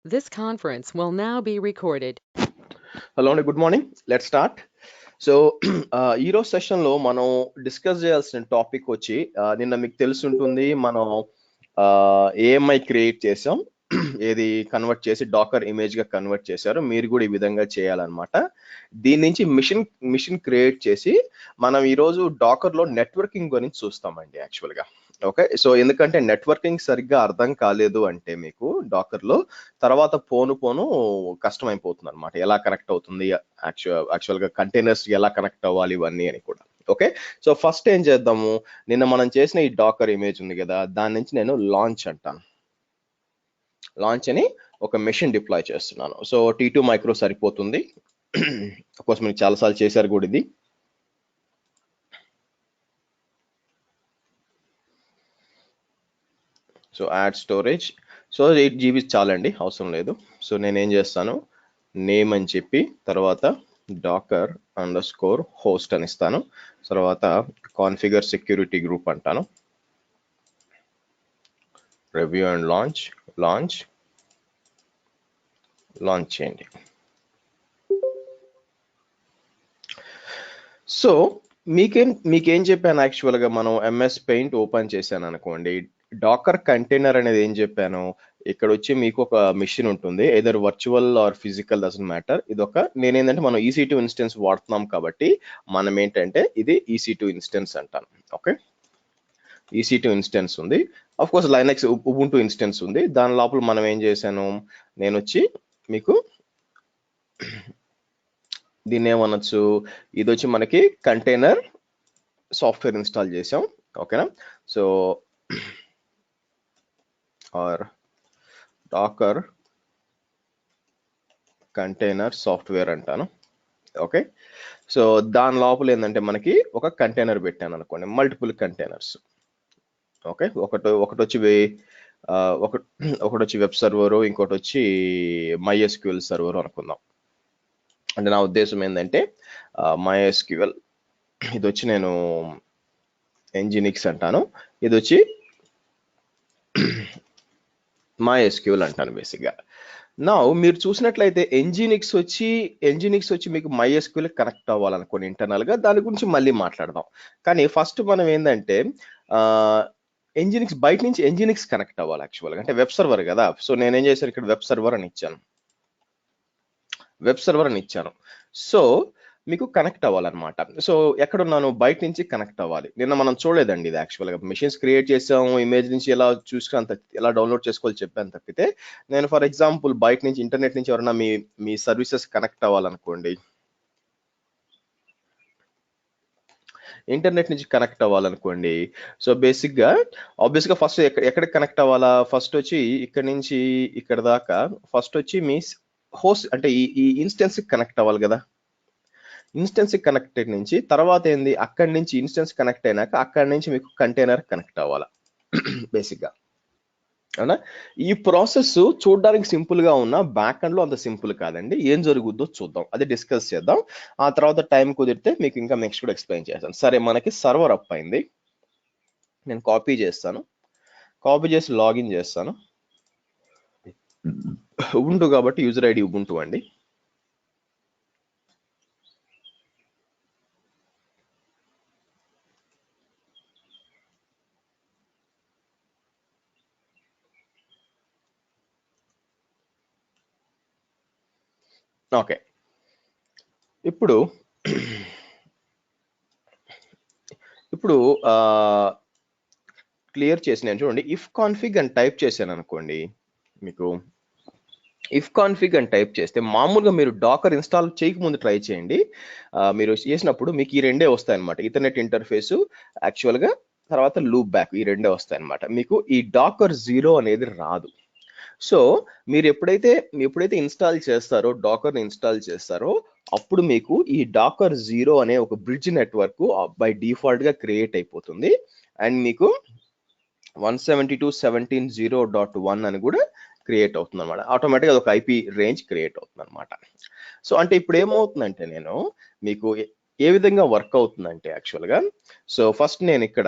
This conference will now be recorded. Hello and good morning. Let's start. So ఈరోజు సెషన్లో మనం discuss చేయాల్సిన topic వచ్చి నిన్న మీకు తెలిసి ఉంటుంది మనం ఏఎంఐ క్రియేట్ చేసాం. ఏది కన్వర్ట్ చేసి డాకర్ ఇమేజ్ గా కన్వర్ట్ చేశారు. మీరు కూడా ఈ విధంగా చేయాలన్నమాట. దీని నుంచి మిషన్ క్రియేట్ చేసి మనం ఈరోజు డాకర్ లో నెట్వర్కింగ్ గురించి చూస్తామండి యాక్చువల్ గా. ఓకే, సో ఎందుకంటే నెట్వర్కింగ్ సరిగ్గా అర్థం కాలేదు అంటే మీకు డాకర్ లో తర్వాత పోను కష్టమైపోతుంది అనమాట. ఎలా కనెక్ట్ అవుతుంది యాక్చువల్ గా కంటైనర్స్ ఎలా కనెక్ట్ అవ్వాలి ఇవన్నీ అని కూడా. ఓకే, సో ఫస్ట్ ఏం చేద్దాము, నిన్న మనం చేసిన ఈ డాకర్ ఇమేజ్ ఉంది కదా, దాని నుంచి నేను లాంచ్ అంటాను. లాంచ్ అని ఒక మెషిన్ డిప్లాయ్ చేస్తున్నాను. సో T2 మైక్రో సరిపోతుంది. కోర్స్ మీరు చాలాసార్లు చేశారు కూడా ఇది. So add storage, so 8 GB చాలండి, అవసరం లేదు. సో నేనేం చేస్తాను, నేమ్ అని చెప్పి తర్వాత డాకర్ అండర్స్కోర్ హోస్ట్ అని ఇస్తాను. తర్వాత కాన్ఫిగర్ సెక్యూరిటీ గ్రూప్ అంటాను. రివ్యూ అండ్ లాంచ్ చేయండి. సో మీకేం చెప్పాను యాక్చువల్గా, మనం MS పెయింట్ ఓపెన్ చేశాను అనుకోండి, డాకర్ కంటైనర్ అనేది ఏం చెప్పాను, ఇక్కడ వచ్చి మీకు ఒక మిషన్ ఉంటుంది, either virtual or physical doesn't matter. నేనేంటంటే మనం EC2 ఇన్స్టెన్స్ వాడుతున్నాం కాబట్టి మనం ఏంటంటే ఇది EC2 ఇన్స్టెన్స్ అంటాను. ఓకే, EC2 ఇన్స్టెన్స్ ఉంది. Of course Linux Ubuntu instance ఉంది. దాని లోపల మనం ఏం చేశాను, నేను వచ్చి మీకు దీన్ని ఏమనొచ్చు, ఇది వచ్చి మనకి కంటైనర్ సాఫ్ట్వేర్ ఇన్స్టాల్ చేసాం. ఓకేనా, so or docker container software అంటాను. ఓకే, సో దాని లోపల ఏంటంటే మనకి ఒక కంటైనర్ పెట్టాను అనుకోండి, మల్టిపుల్ కంటైనర్స్. ఓకే, ఒకటి వచ్చి వెబ్ సర్వర్, ఇంకోటి వచ్చి MySQL సర్వర్ అనుకుందాం. అంటే నా ఉద్దేశం ఏంటంటే MySQL, ఇది వచ్చి నేను Nginx అంటాను, ఇది వచ్చి MySQL అంటాను బేసిక్గా. నా మీరు చూసినట్లయితే Nginx వచ్చి మీకు MySQL కనెక్ట్ అవ్వాలనుకోండి ఇంటర్నల్ గా, దాని గురించి మళ్ళీ మాట్లాడదాం. కానీ ఫస్ట్ మనం ఏంటంటే Nginx బయట నుంచి Nginx కనెక్ట్ అవ్వాలి యాక్చువల్గా, అంటే వెబ్ సర్వర్ కదా. సో నేనేం చేశాను, ఇక్కడ వెబ్ సర్వర్ అని ఇచ్చాను. సో మీకు కనెక్ట్ అవ్వాలన్నమాట. సో ఎక్కడున్నాను, బయట నుంచి కనెక్ట్ అవ్వాలి. నిన్న మనం చూడలేదండి ఇది యాక్చువల్గా, మెషిన్స్ క్రియేట్ చేసాము, ఇమేజ్ నుంచి ఎలా చూసుకుని ఎలా డౌన్లోడ్ చేసుకోవాలి చెప్పాను తప్పితే, నేను ఫర్ ఎగ్జాంపుల్ బయట నుంచి ఇంటర్నెట్ నుంచి ఎవరైనా మీ సర్వీసెస్ కనెక్ట్ అవ్వాలనుకోండి, ఇంటర్నెట్ నుంచి కనెక్ట్ అవ్వాలనుకోండి, సో ఆబ్వియస్గా ఫస్ట్ ఎక్కడ కనెక్ట్ అవ్వాలా, ఫస్ట్ వచ్చి ఇక్కడ నుంచి ఇక్కడ దాకా ఫస్ట్ వచ్చి మీ హోస్ట్ అంటే ఈ ఇన్స్టెన్స్ కనెక్ట్ అవ్వాలి కదా. ఇన్స్టెన్స్ కనెక్టెడ్ నుంచి తర్వాత ఏంది, అక్కడి నుంచి ఇన్స్టెన్స్ కనెక్ట్ అయినాక అక్కడి నుంచి మీకు కంటైనర్ కనెక్ట్ అవ్వాలి బేసిక్గా. అవునా, ఈ ప్రాసెస్ చూడడానికి సింపుల్ గా ఉన్న బ్యాక్ ఎండ్ లో అంత సింపుల్ కాదండి. ఏం జరుగుద్దో చూద్దాం, అది డిస్కస్ చేద్దాం. ఆ తర్వాత టైం కుదిరితే మీకు ఇంకా నెక్స్ట్ కూడా ఎక్స్ప్లెయిన్ చేస్తాను. సరే, మనకి సర్వర్ అప్ అయింది. నేను కాపీ చేసి లాగిన్ చేస్తాను. ఉబుంటు కాబట్టి యూజర్ ఐడి ఉబుంటు అండి. ఓకే, ఇప్పుడు క్లియర్ చేసి నేను చూడండి, ఇఫ్ కాన్ఫిగ్ అని టైప్ చేశాను అనుకోండి, మీకు ఇఫ్ కాన్ఫిగ్ అని టైప్ చేస్తే మామూలుగా మీరు డాకర్ ఇన్స్టాల్ చేయకముందు ట్రై చేయండి. మీరు చేసినప్పుడు మీకు ఈ రెండే వస్తాయి అనమాట, ఈథర్నెట్ ఇంటర్ఫేసు యాక్చువల్గా, తర్వాత లూప్ బ్యాక్, ఈ రెండే వస్తాయి అనమాట. మీకు ఈ డాకర్ 0 అనేది రాదు. సో మీరు ఎప్పుడైతే డాకర్ ఇన్స్టాల్ చేస్తారో అప్పుడు మీకు ఈ డాకర్ 0 అనే ఒక బ్రిడ్జ్ నెట్వర్క్ బై డిఫాల్ట్ గా క్రియేట్ అయిపోతుంది. అండ్ మీకు 172.17.0.1 అని కూడా క్రియేట్ అవుతుంది అనమాట. ఆటోమేటిక్గా ఒక IP రేంజ్ క్రియేట్ అవుతుంది అనమాట. సో అంటే ఇప్పుడు ఏమవుతుందంటే నేను మీకు ఏ విధంగా వర్క్ అవుతుందంటే యాక్చువల్గా, సో ఫస్ట్ నేను ఇక్కడ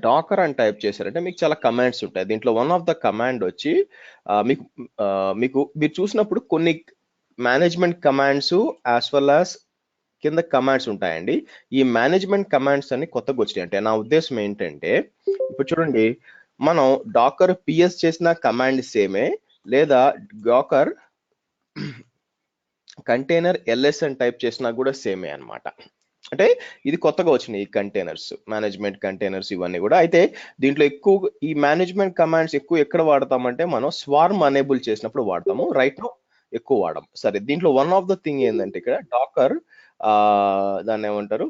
డాకర్ అని టైప్ చేశారంటే మీకు చాలా కమాండ్స్ ఉంటాయి. దీంట్లో వన్ ఆఫ్ ద కమాండ్ వచ్చి మీకు మీరు చూసినప్పుడు కొన్ని management commands as well as కింద కమాండ్స్ ఉంటాయండి. ఈ మేనేజ్మెంట్ కమాండ్స్ అన్ని కొత్తగా వచ్చినాయి. అంటే నా ఉద్దేశం ఏంటంటే ఇప్పుడు చూడండి, మనం డాకర్ పిఎస్ చేసిన కమాండ్ సేమే, లేదా డాకర్ కంటైనర్ ఎల్ఎస్ అని టైప్ చేసినా కూడా సేమే అన్నమాట. అంటే ఇది కొత్తగా వచ్చినాయి ఈ కంటైనర్స్, మేనేజ్మెంట్ కంటైనర్స్ ఇవన్నీ కూడా. అయితే దీంట్లో ఎక్కువ ఈ మేనేజ్మెంట్ కమాండ్స్ ఎక్కువ ఎక్కడ వాడతామంటే మనం స్వార్మ్ అనేబుల్ చేసినప్పుడు వాడతాము. రైట్ నో ఎక్కువ వాడము. సరే, దీంట్లో వన్ ఆఫ్ ద థింగ్ ఏంటంటే ఇక్కడ డాకర్ దాన్ని ఏమంటారు,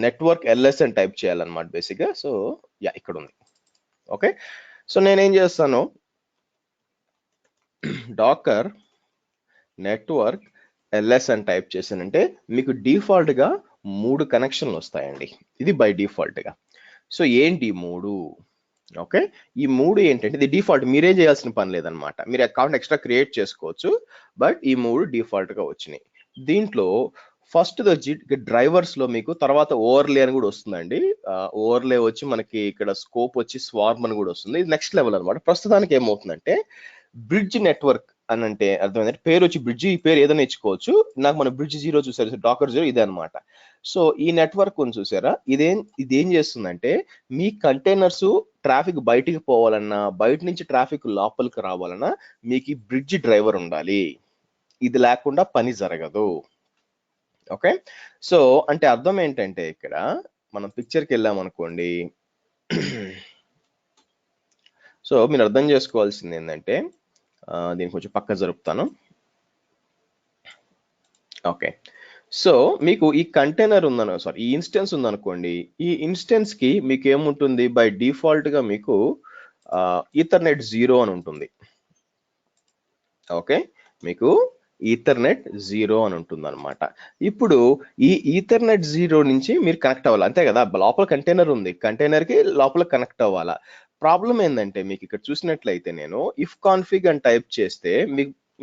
నెట్వర్క్ ఎల్ఎస్ అని టైప్ చేయాలన్నమాట బేసిక్గా. సో యా ఇక్కడ ఉంది. ఓకే, సో నేనేం చేస్తాను, డాకర్ నెట్వర్క్ ఎల్ఎస్ అని టైప్ చేశానంటే మీకు డిఫాల్ట్ గా 3 కనెక్షన్లు వస్తాయండి. ఇది బై డిఫాల్ట్ గా. సో ఏంటి 3? ఓకే, ఈ 3 ఏంటంటే ఇది డిఫాల్ట్, మీరేం చేయాల్సిన పని లేదనమాట. మీరు అకౌంట్ ఎక్స్ట్రా క్రియేట్ చేసుకోవచ్చు, బట్ ఈ 3 డిఫాల్ట్ గా వచ్చినాయి. దీంట్లో ఫస్ట్ డ్రైవర్స్ లో మీకు తర్వాత ఓవర్లే అని కూడా వస్తుందండి. ఓవర్లే వచ్చి మనకి ఇక్కడ స్కోప్ వచ్చి స్వార్మ్ అని కూడా వస్తుంది. ఇది నెక్స్ట్ లెవెల్ అనమాట. ప్రస్తుతానికి ఏమవుతుందంటే బ్రిడ్జ్ నెట్వర్క్ అని అంటే అర్థమైందంటే పేరు వచ్చి బ్రిడ్జ్, ఈ పేరు ఏదైనా ఇచ్చుకోవచ్చు. నాకు మన బ్రిడ్జ్ 0 చూసారు, డాకర్ 0 ఇదే అనమాట. సో ఈ నెట్వర్క్ ఉంది చూసారా, ఇదేం చేస్తుందంటే మీ కంటైనర్స్ ట్రాఫిక్ బయటికి పోవాలన్నా, బయట నుంచి ట్రాఫిక్ లోపలికి రావాలన్నా మీకు ఈ బ్రిడ్జ్ డ్రైవర్ ఉండాలి. ఇది లేకుండా పని జరగదు. ఓకే, సో అంటే అర్థం ఏంటంటే ఇక్కడ మనం పిక్చర్కి వెళ్ళాం అనుకోండి. సో మీరు అర్థం చేసుకోవాల్సింది ఏంటంటే దీన్ని కొంచెం పక్క జరుపుతాను. ఓకే, సో మీకు ఈ కంటైనర్ ఈ ఇన్స్టెన్స్ ఉందనుకోండి. ఈ ఇన్స్టెన్స్ కి మీకు ఏముంటుంది, బై డిఫాల్ట్ గా మీకు ఈథర్నెట్ 0 అని ఉంటుంది. ఓకే, మీకు ఈథర్నెట్ 0 అని ఉంటుంది అనమాట. ఇప్పుడు ఈ ఈథర్నెట్ 0 నుంచి మీరు కనెక్ట్ అవ్వాలి, అంతే కదా. లోపల కంటైనర్ ఉంది, కంటైనర్ కి లోపల కనెక్ట్ అవ్వాలా. ప్రాబ్లం ఏంటంటే మీకు ఇక్కడ చూసినట్లయితే నేను ఇఫ్ కాన్ఫిగ్ అని టైప్ చేస్తే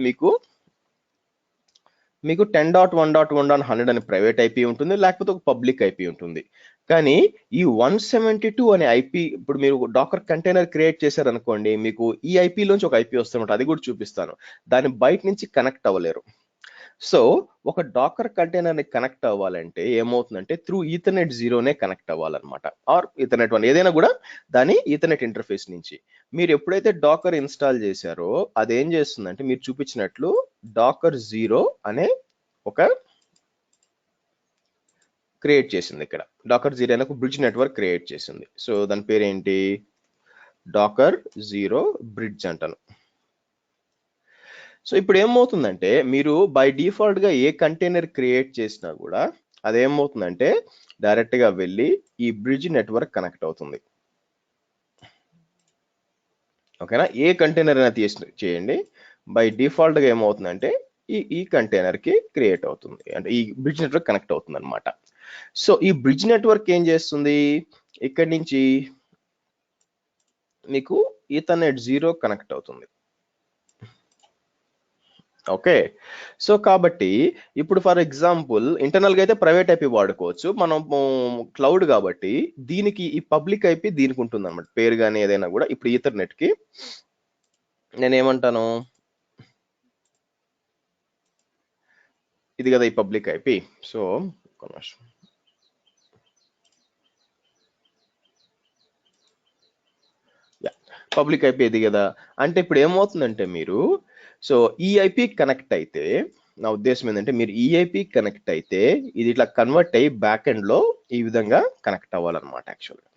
మీకు 10.1.1.100 అని ప్రైవేట్ ఐపీ ఉంటుంది, లేకపోతే ఒక పబ్లిక్ ఐపీ ఉంటుంది. కానీ ఈ 172 అనే ఐపీ, ఇప్పుడు మీరు డాకర్ కంటైనర్ క్రియేట్ చేశారనుకోండి, మీకు ఈ ఐపీలోంచి ఒక ఐపీ వస్తుందంట, అది కూడా చూపిస్తాను. దాన్ని బయట నుంచి కనెక్ట్ అవ్వలేరు. సో ఒక డాకర్ కంటైనర్ ని కనెక్ట్ అవ్వాలంటే ఏమవుతుందంటే త్రూ ఈథర్నెట్ 0నే కనెక్ట్ అవ్వాలన్నమాట, ఆర్ ఈథర్నెట్ 1 ఏదైనా కూడా దాని ఈథర్నెట్ ఇంటర్ఫేస్ నుంచి. మీరు ఎప్పుడైతే డాకర్ ఇన్స్టాల్ చేశారో అదేం చేస్తుందంటే మీరు చూపించినట్లు డాకర్ 0 అనే ఒక క్రియేట్ చేసింది. ఇక్కడ డాకర్ 0 అనే ఒక బ్రిడ్జ్ నెట్వర్క్ క్రియేట్ చేసింది. సో దాని పేరు ఏంటి, డాకర్ 0 బ్రిడ్జ్ అంటాను. సో ఇప్పుడు ఏమవుతుందంటే మీరు బై డిఫాల్ట్ గా ఏ కంటైనర్ క్రియేట్ చేసినా కూడా అదేమవుతుందంటే డైరెక్ట్ గా వెళ్ళి ఈ బ్రిడ్జ్ నెట్వర్క్ కనెక్ట్ అవుతుంది. ఓకేనా, ఏ కంటైనర్ అయినా చేయండి, బై డిఫాల్ట్ గా ఏమవుతుందంటే ఈ కంటైనర్ కి క్రియేట్ అవుతుంది, అంటే ఈ బ్రిడ్జ్ నెట్వర్క్ కనెక్ట్ అవుతుంది అనమాట. సో ఈ బ్రిడ్జ్ నెట్వర్క్ ఏం చేస్తుంది, ఇక్కడి నుంచి మీకు ఈథర్నెట్ 0 కనెక్ట్ అవుతుంది. ఓకే, సో కాబట్టి ఇప్పుడు ఫర్ ఎగ్జాంపుల్ ఇంటర్నల్ గా అయితే ప్రైవేట్ ఐపీ వాడుకోవచ్చు, మనం క్లౌడ్ కాబట్టి దీనికి ఈ పబ్లిక్ ఐపీ దీనికి ఉంటుంది అనమాట, పేరు కానీ ఏదైనా కూడా. ఇప్పుడు ఈథర్నెట్ కి నేనేమంటాను, ఇది కదా ఈ public IP. So public IP ఇది కదా. అంటే ఇప్పుడు ఏమవుతుందంటే మీరు సో ఈఐపి కనెక్ట్ అయితే, నా ఉద్దేశం ఏంటంటే మీరు ఈఐపి కనెక్ట్ అయితే ఇది ఇట్లా కన్వర్ట్ అయ్యి బ్యాక్ ఎండ్ లో ఈ విధంగా కనెక్ట్ అవ్వాలన్నమాట యాక్చువల్గా.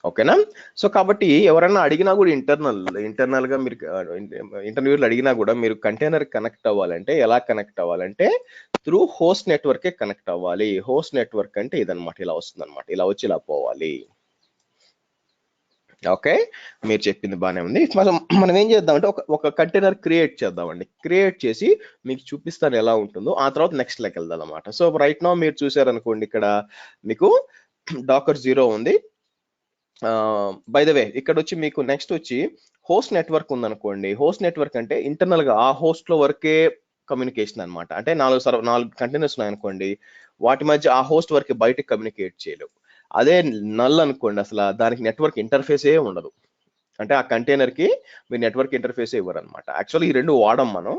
ఓకేనా, సో కాబట్టి ఎవరైనా అడిగినా కూడా ఇంటర్నల్ గా మీరు ఇంటర్వ్యూలు అడిగినా కూడా మీరు కంటైనర్ కనెక్ట్ అవ్వాలంటే ఎలా కనెక్ట్ అవ్వాలంటే త్రూ హోస్ట్ నెట్వర్కే కనెక్ట్ అవ్వాలి. హోస్ట్ నెట్వర్క్ అంటే ఇదనమాట, ఇలా వస్తుంది అనమాట, ఇలా వచ్చి ఇలా పోవాలి. ఓకే, మీరు చెప్పింది బాగానే ఉంది. మనం ఏం చేద్దామంటే ఒక కంటైనర్ క్రియేట్ చేద్దామండి. క్రియేట్ చేసి మీకు చూపిస్తాను ఎలా ఉంటుందో, ఆ తర్వాత నెక్స్ట్ లెక్క వెళ్దాం అనమాట. సో రైట్ నౌ మీరు చూసారనుకోండి, ఇక్కడ మీకు డాకర్ 0 ఉంది. బై ద వే ఇక్కడ వచ్చి మీకు నెక్స్ట్ వచ్చి హోస్ట్ నెట్వర్క్ ఉందనుకోండి. హోస్ట్ నెట్వర్క్ అంటే ఇంటర్నల్ గా ఆ హోస్ట్ లో వరకే కమ్యూనికేషన్ అనమాట. అంటే 4 కంటైనర్స్ ఉన్నాయనుకోండి, వాటి మధ్య ఆ హోస్ట్ వరకు బయటకు కమ్యూనికేట్ చేయలేవు. అదే నల్ అనుకోండి, అసలు దానికి నెట్వర్క్ ఇంటర్ఫేసే ఉండదు. అంటే ఆ కంటైనర్ కి మీరు నెట్వర్క్ ఇంటర్ఫేస్ ఇవ్వరు అనమాట. యాక్చువల్లీ ఈ రెండు వాడం మనం.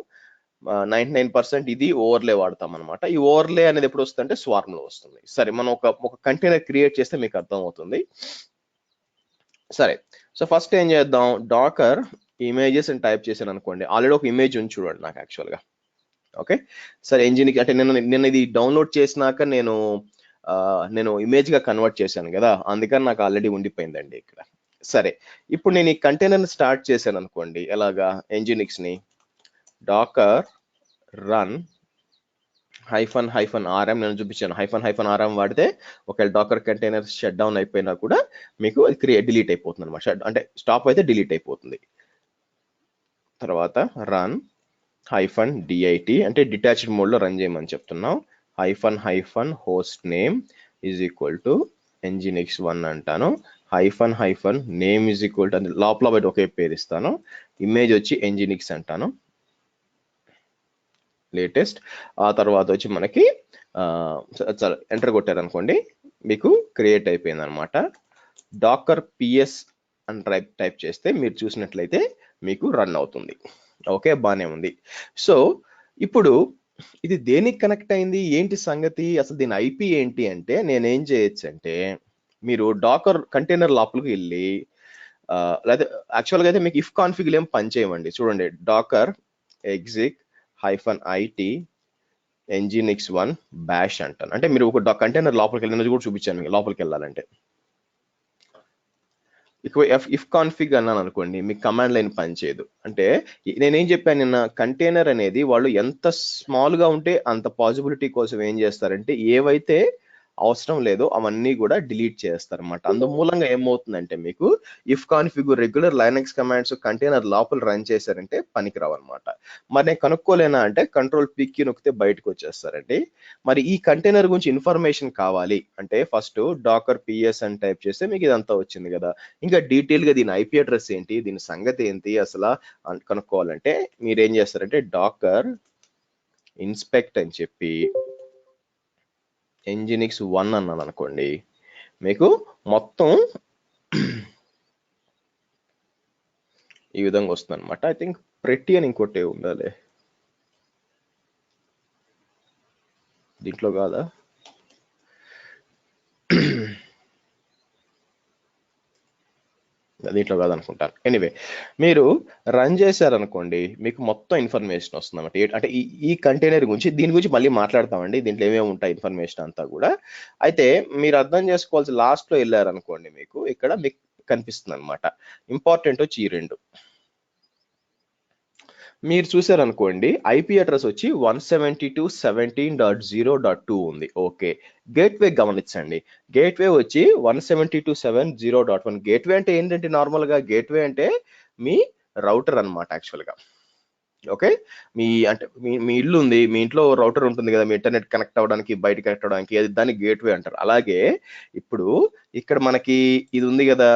99% ఇది ఓవర్లే వాడతాం అనమాట. ఈ ఓవర్లే అనేది ఎప్పుడు వస్తుంది అంటే స్వార్మ్ లో వస్తుంది. సరే, మనం ఒక కంటైనర్ క్రియేట్ చేస్తే మీకు అర్థం అవుతుంది. సరే, సో ఫస్ట్ ఏం చేద్దాం, డాకర్ ఇమేజెస్ అని టైప్ చేశాను అనుకోండి. ఆల్రెడీ ఒక ఇమేజ్ ఉంది చూడండి నాకు యాక్చువల్గా. ఓకే, సరే ఎంజిన్కి అంటే నిన్న ఇది డౌన్లోడ్ చేసినాక నేను ఇమేజ్ గా కన్వర్ట్ చేశాను కదా, అందుకని నాకు ఆల్రెడీ ఉండిపోయిందండి ఇక్కడ. సరే, ఇప్పుడు నేను ఈ కంటైనర్ స్టార్ట్ చేశాను అనుకోండి. ఎలాగా, ఎంజినిక్స్ ని డాకర్ రన్ -rm నేను చూపించాను. -rm వాడితే ఒకవేళ డాకర్ కంటైనర్ షట్ డౌన్ అయిపోయినా కూడా మీకు అది డిలీట్ అయిపోతుంది అనమాట. అంటే స్టాప్ అయితే డిలీట్ అయిపోతుంది. తర్వాత రన్ -dit అంటే డిటాచ్డ్ మోడ్ లో రన్ చేయమని చెప్తున్నాం. Host name is equal to nginx1 అంటాను. -name ఈజ్ ఈక్వల్ టు లోపల బయట ఒకే పేరు ఇస్తాను. ఇమేజ్ వచ్చి nginx అంటాను, లేటెస్ట్. ఆ తర్వాత వచ్చి మనకి ఎంటర్ కొట్టారనుకోండి, మీకు క్రియేట్ అయిపోయింది అనమాట. డాకర్ పిఎస్ అని టైప్ చేస్తే మీరు చూసినట్లయితే మీకు రన్ అవుతుంది. ఓకే, బానే ఉంది. సో ఇప్పుడు ఇది దేనికి కనెక్ట్ అయింది, ఏంటి సంగతి, అసలు దీని ఐపీ ఏంటి అంటే, నేనేం చేయొచ్చు అంటే, మీరు డాకర్ కంటైనర్ లోపలికి వెళ్ళి లేదా యాక్చువల్గా అయితే మీకు ఇఫ్ కాన్ఫిగ్ ఏం పని చేయమండి. చూడండి, డాకర్ ఎగ్జిక్ -it nginx1 bash అంటాను. అంటే మీరు ఒక కంటైనర్ లోపలికి వెళ్ళినది కూడా చూపించాను మీకు. లోపలికి వెళ్ళాలంటే ఇఫ్ కాన్ఫిగ్ అన్నాను అనుకోండి, మీకు కమాండ్ లైన్ పనిచేయదు. అంటే నేనేం చెప్పాను నిన్న, కంటైనర్ అనేది వాళ్ళు ఎంత స్మాల్ గా ఉంటే అంత పాసిబిలిటీ కోసం ఏం చేస్తారంటే, ఏవైతే అవసరం లేదో అవన్నీ కూడా డిలీట్ చేస్తారు అనమాట. అందుమూలంగా ఏమవుతుందంటే, మీకు if config regular Linux commands container లోపల రన్ చేశారంటే పనికిరావు అనమాట. మరి నేను కనుక్కోలేనా అంటే Ctrl+P నొక్కితే బయటకు వచ్చేస్తారండి. మరి ఈ కంటైనర్ గురించి ఇన్ఫర్మేషన్ కావాలి అంటే ఫస్ట్ డాకర్ పిఎస్ అని టైప్ చేస్తే మీకు ఇదంతా వచ్చింది కదా. ఇంకా డీటెయిల్ గా దీని ఐపీ అడ్రస్ ఏంటి, దీని సంగతి ఏంటి అసలు కనుక్కోవాలంటే మీరేం చేస్తారంటే, డాకర్ ఇన్స్పెక్ట్ అని చెప్పి nginx1 అన్నాను అనుకోండి, మీకు మొత్తం ఈ విధంగా వస్తుంది అనమాట. ఐ థింక్ ప్రెట్టి అని ఇంకోటి ఉండాలి దీంట్లో, కాదా? దీంట్లో కాదనుకుంటాను. ఎనీవే, మీరు రన్ చేశారనుకోండి, మీకు మొత్తం ఇన్ఫర్మేషన్ వస్తుంది అన్నమాట. అంటే ఈ కంటైనర్ గురించి, దీని గురించి మళ్ళీ మాట్లాడతామండి. దీంట్లో ఏమేమి ఉంటాయి ఇన్ఫర్మేషన్ అంతా కూడా. అయితే మీరు అర్థం చేసుకోవాల్సి, లాస్ట్ లో వెళ్ళారనుకోండి, మీకు ఇక్కడ మీకు కనిపిస్తుంది అనమాట. ఇంపార్టెంట్ వచ్చి ఈ రెండు మీరు చూసారనుకోండి. ఐపీ అడ్రస్ వచ్చి 172.17.0.2 ఉంది. ఓకే, గేట్వే గమనించండి. గేట్వే వచ్చి 172.70.1. గేట్వే అంటే ఏంటంటే, నార్మల్ గా గేట్వే అంటే మీ రౌటర్ అన్నమాట యాక్చువల్ గా. ఓకే, అంటే మీ ఇల్లు ఉంది, మీ ఇంట్లో రౌటర్ ఉంటుంది కదా, మీ ఇంటర్నెట్ కనెక్ట్ అవ్వడానికి, బయట కనెక్ట్ అవ్వడానికి, అది దాన్ని గేట్వే అంటారు. అలాగే ఇప్పుడు ఇక్కడ మనకి ఇది ఉంది కదా,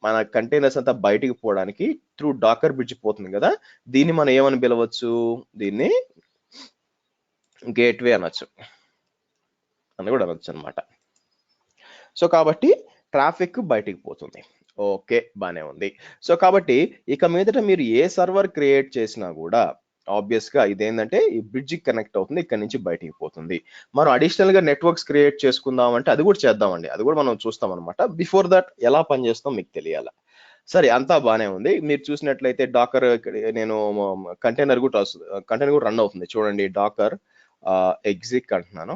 మన కంటైనర్స్ అంతా బయటికి పోవడానికి త్రూ డాకర్ బ్రిడ్జ్ పోతుంది కదా, దీన్ని మనం ఏమని పిలవచ్చు, దీన్ని గేట్వే అనొచ్చు అని కూడా అనొచ్చు అనమాట. సో కాబట్టి ట్రాఫిక్ బయటికి పోతుంది. ఓకే, బానే ఉంది. సో కాబట్టి ఇక మీదట మీరు ఏ సర్వర్ క్రియేట్ చేసినా కూడా ఆబ్వియస్ గా ఇదేంటంటే ఈ బ్రిడ్జ్ కనెక్ట్ అవుతుంది, ఇక్కడ నుంచి బయటికి పోతుంది. మనం అడిషనల్ గా నెట్వర్క్స్ క్రియేట్ చేసుకుందాం అంటే అది కూడా చేద్దామండి, అది కూడా మనం చూస్తాం అనమాట. బిఫోర్ దట్ ఎలా పనిచేస్తాం మీకు తెలియాలి. సరే, అంతా బానే ఉంది. మీరు చూసినట్లయితే డాకర్ నేను కంటైనర్ కూడా రన్ అవుతుంది చూడండి. డాకర్ ఎగ్జిక్ అంటున్నాను,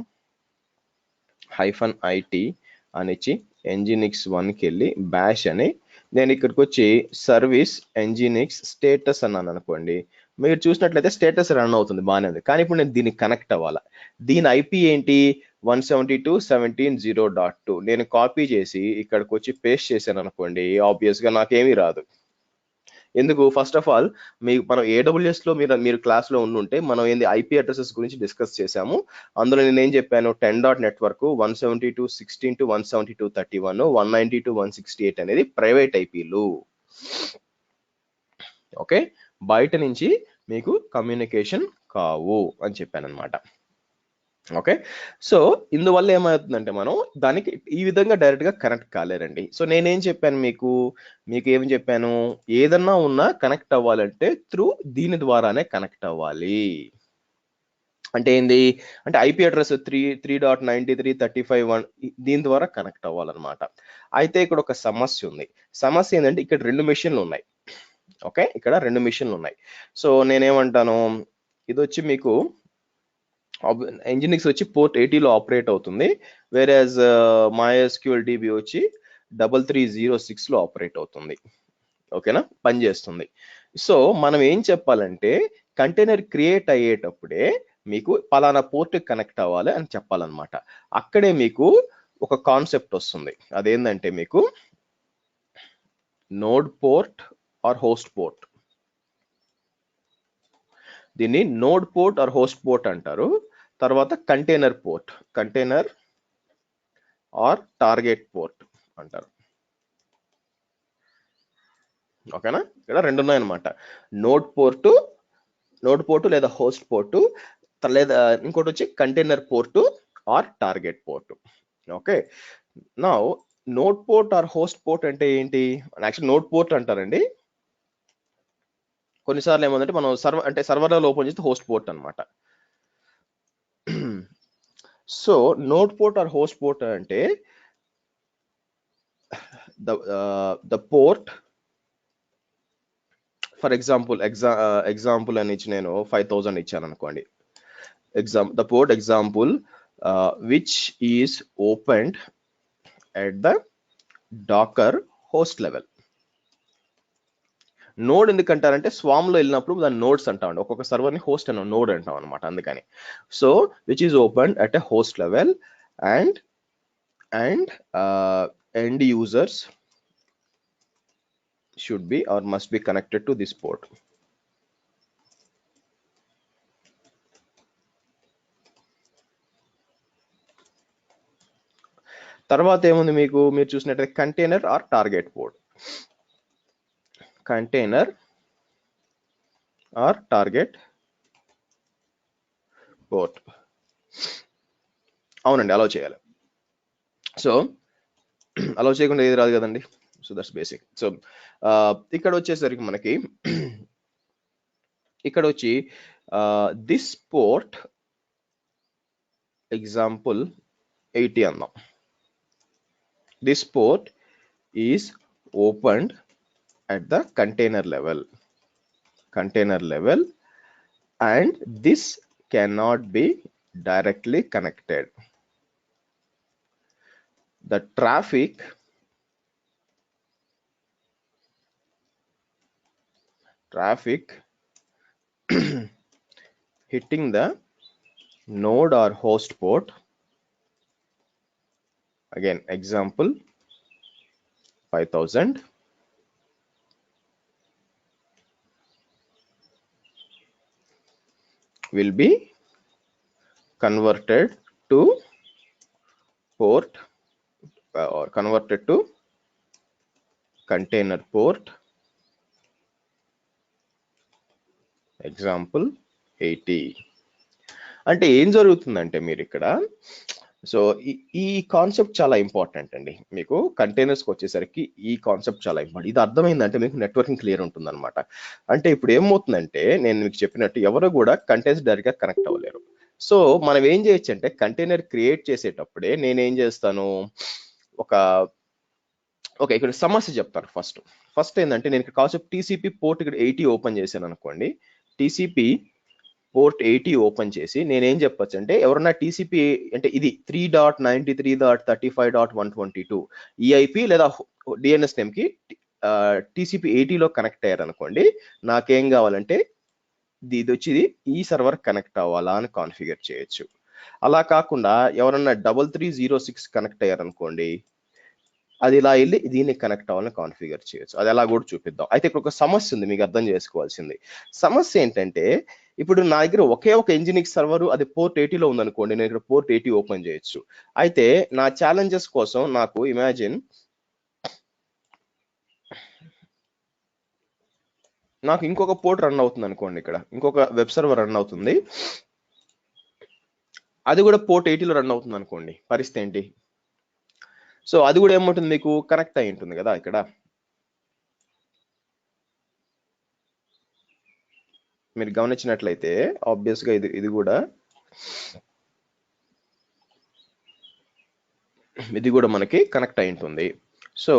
-it అనిచ్చి nginx1కి వెళ్ళి బ్యాష్ అని, నేను ఇక్కడికి వచ్చి సర్వీస్ nginx స్టేటస్ అన్నాను అనుకోండి. మీరు చూసినట్లయితే స్టేటస్ రన్ అవుతుంది, బాగానే ఉంది. కానీ ఇప్పుడు నేను దీనికి కనెక్ట్ అవ్వాలి. దీని ఐపీ ఏంటి, 172.17.0.2. నేను కాపీ చేసి ఇక్కడికి వచ్చి పేస్ట్ చేశాను అనుకోండి, ఆబ్వియస్ గా నాకేమీ రాదు. ఎందుకు, ఫస్ట్ ఆఫ్ ఆల్ మనం AWS లో మీరు క్లాస్ లో ఉండుంటే మనం ఏంది ఐపీ అడ్రసెస్ గురించి డిస్కస్ చేశాము. అందులో నేను ఏం చెప్పాను, 10 నెట్వర్క్ 172.16.172.31 192.168 అనేది ప్రైవేట్ ఐపీలు. ఓకే, బయట నుంచి మీకు కమ్యూనికేషన్ కావు అని చెప్పాను అనమాట. ఓకే. సో ఇందువల్ల ఏమవుతుందంటే మనం దానికి ఈ విధంగా డైరెక్ట్ గా కనెక్ట్ కాలేరండి. సో నేనేం చెప్పాను మీకు ఏం చెప్పాను, ఏదన్నా ఉన్నా కనెక్ట్ అవ్వాలంటే త్రూ దీని ద్వారానే కనెక్ట్ అవ్వాలి. అంటే ఏంది, అంటే ఐపీ అడ్రస్ 3.93.35.1 దీని ద్వారా కనెక్ట్ అవ్వాలన్నమాట. అయితే ఇక్కడ ఒక సమస్య ఉంది. సమస్య ఏంటంటే ఇక్కడ 2 మెషిన్లు ఉన్నాయి. ఓకే, ఇక్కడ 2 మెషిన్లు ఉన్నాయి. సో నేనేమంటాను, ఇది వచ్చి మీకు Nginx వచ్చి పోర్ట్ 80లో ఆపరేట్ అవుతుంది, వేరేజ్ MySQL DB వచ్చి 3306లో ఆపరేట్ అవుతుంది. ఓకేనా, పనిచేస్తుంది. సో మనం ఏం చెప్పాలంటే కంటైనర్ క్రియేట్ అయ్యేటప్పుడే మీకు పలానా పోర్ట్ కనెక్ట్ అవ్వాలి అని చెప్పాలన్నమాట. అక్కడే మీకు ఒక కాన్సెప్ట్ వస్తుంది, అదేంటంటే మీకు node port or host port. దీన్ని node port or host port అంటారు. తర్వాత కంటైనర్ ఆర్ టార్గెట్ పోర్ట్ అంటారు. ఓకేనా, ఇక్కడ 2 ఉన్నాయన్నమాట, నోడ్ పోర్టు లేదా హోస్ట్ పోర్టు, లేదా ఇంకోటి వచ్చి container port or target port. Okay, నా node port or host port అంటే ఏంటి, యాక్చువల్ నోడ్ పోర్ట్ అంటారండి. కొన్నిసార్లు ఏమందంటే మనం సర్వర్లో ఓపెన్ చేస్తే హోస్ట్ పోర్ట్ అనమాట. So node port or host port అంటే ద పోర్ట్, ఫర్ ఎగ్జాంపుల్ అని ఇచ్చి నేను 5000 ఇచ్చాను అనుకోండి. The port example which is opened at the Docker host level. Node ఎందుకంటారంటే స్వామ్ లో వెళ్ళినప్పుడు దాని నోడ్స్ అంటామండి, ఒక్కొక్క సర్వర్ ని హోస్ట్ అన్న నోడ్ అంటాం అనమాట, అందుకని. So which is open at a host level and end users should be or must be connected to this port. తర్వాత ఏముంది మీకు, మీరు చూసినట్లయితే container or target port. Container or target port, అవునండి, అలౌ చేయాలి. సో అలౌ చేయకుండా ఏది రాదు కదండి. So that's basic. సో ఇక్కడ వచ్చేసరికి మనకి ఇక్కడ వచ్చి దిస్ పోర్ట్ ఎగ్జాంపుల్ 80 అందాం. This port is opened at the container level and this cannot be directly connected. The traffic hitting the node or host port, again example 5000, will be converted to port or converted to container port, example 80. అంటే ఏం జరుగుతుందంటే మీరు ఇక్కడ, so ఈ concept చాలా important అండి. మీకు కంటైనర్స్కి వచ్చేసరికి ఈ కాన్సెప్ట్ చాలా ఇంపార్టెంట్. ఇది అర్థమైందంటే మీకు నెట్వర్కింగ్ క్లియర్ ఉంటుంది అనమాట. అంటే ఇప్పుడు ఏమవుతుందంటే నేను మీకు చెప్పినట్టు ఎవరు కూడా కంటైనర్స్ డైరెక్ట్గా కనెక్ట్ అవ్వలేరు. సో మనం ఏం చేయొచ్చు అంటే కంటైనర్ క్రియేట్ చేసేటప్పుడే నేనేం చేస్తాను, ఓకే ఇక్కడ సమస్య చెప్తాను. ఫస్ట్ ఏంటంటే నేను ఇక్కడ కాన్సెప్ట్ టీసీపీ పోర్ట్ ఇక్కడ 80 ఓపెన్ చేశాను అనుకోండి. టీసీపీ పోర్ట్ 80 ఓపెన్ చేసి నేనేం చెప్పొచ్చు అంటే, ఎవరన్నా టీసీపీ అంటే ఇది 3.93.35.122 ఈ ఐపీ లేదా డిఎన్ఎస్ నేమ్ కి టీసీపీ 80లో కనెక్ట్ అయ్యారు అనుకోండి, నాకేం కావాలంటే ఇది వచ్చి ఈ సర్వర్ కనెక్ట్ అవ్వాలా అని కాన్ఫిగర్ చేయొచ్చు. అలా కాకుండా ఎవరన్నా 3306 కనెక్ట్ అయ్యారు అనుకోండి, అది ఇలా వెళ్ళి దీన్ని కనెక్ట్ అవ్వాలని కాన్ఫిగర్ చేయొచ్చు. అది ఎలా కూడా చూపిద్దాం. అయితే ఇప్పుడు ఒక సమస్య ఉంది, మీకు అర్థం చేసుకోవాల్సింది. సమస్య ఏంటంటే ఇప్పుడు నా దగ్గర ఒకే ఒక Nginx సర్వర్ అది పోర్ట్ 80లో ఉందనుకోండి, నేను ఇక్కడ పోర్ట్ 80 ఓపెన్ చేయొచ్చు. అయితే నా ఛాలెంజెస్ కోసం నాకు ఇమాజిన్ నాకు ఇంకొక పోర్ట్ రన్ అవుతుంది అనుకోండి, ఇక్కడ ఇంకొక వెబ్ సర్వర్ రన్ అవుతుంది. అది కూడా పోర్ట్ 80లో రన్ అవుతుంది అనుకోండి, పరిస్థితి ఏంటి? సో అది కూడా ఏముంటుంది, మీకు కనెక్ట్ అయి ఉంటుంది కదా ఇక్కడ. మీరు గమనించినట్లయితే ఆబ్వియస్ గా ఇది కూడా మనకి కనెక్ట్ అయి ఉంటుంది. సో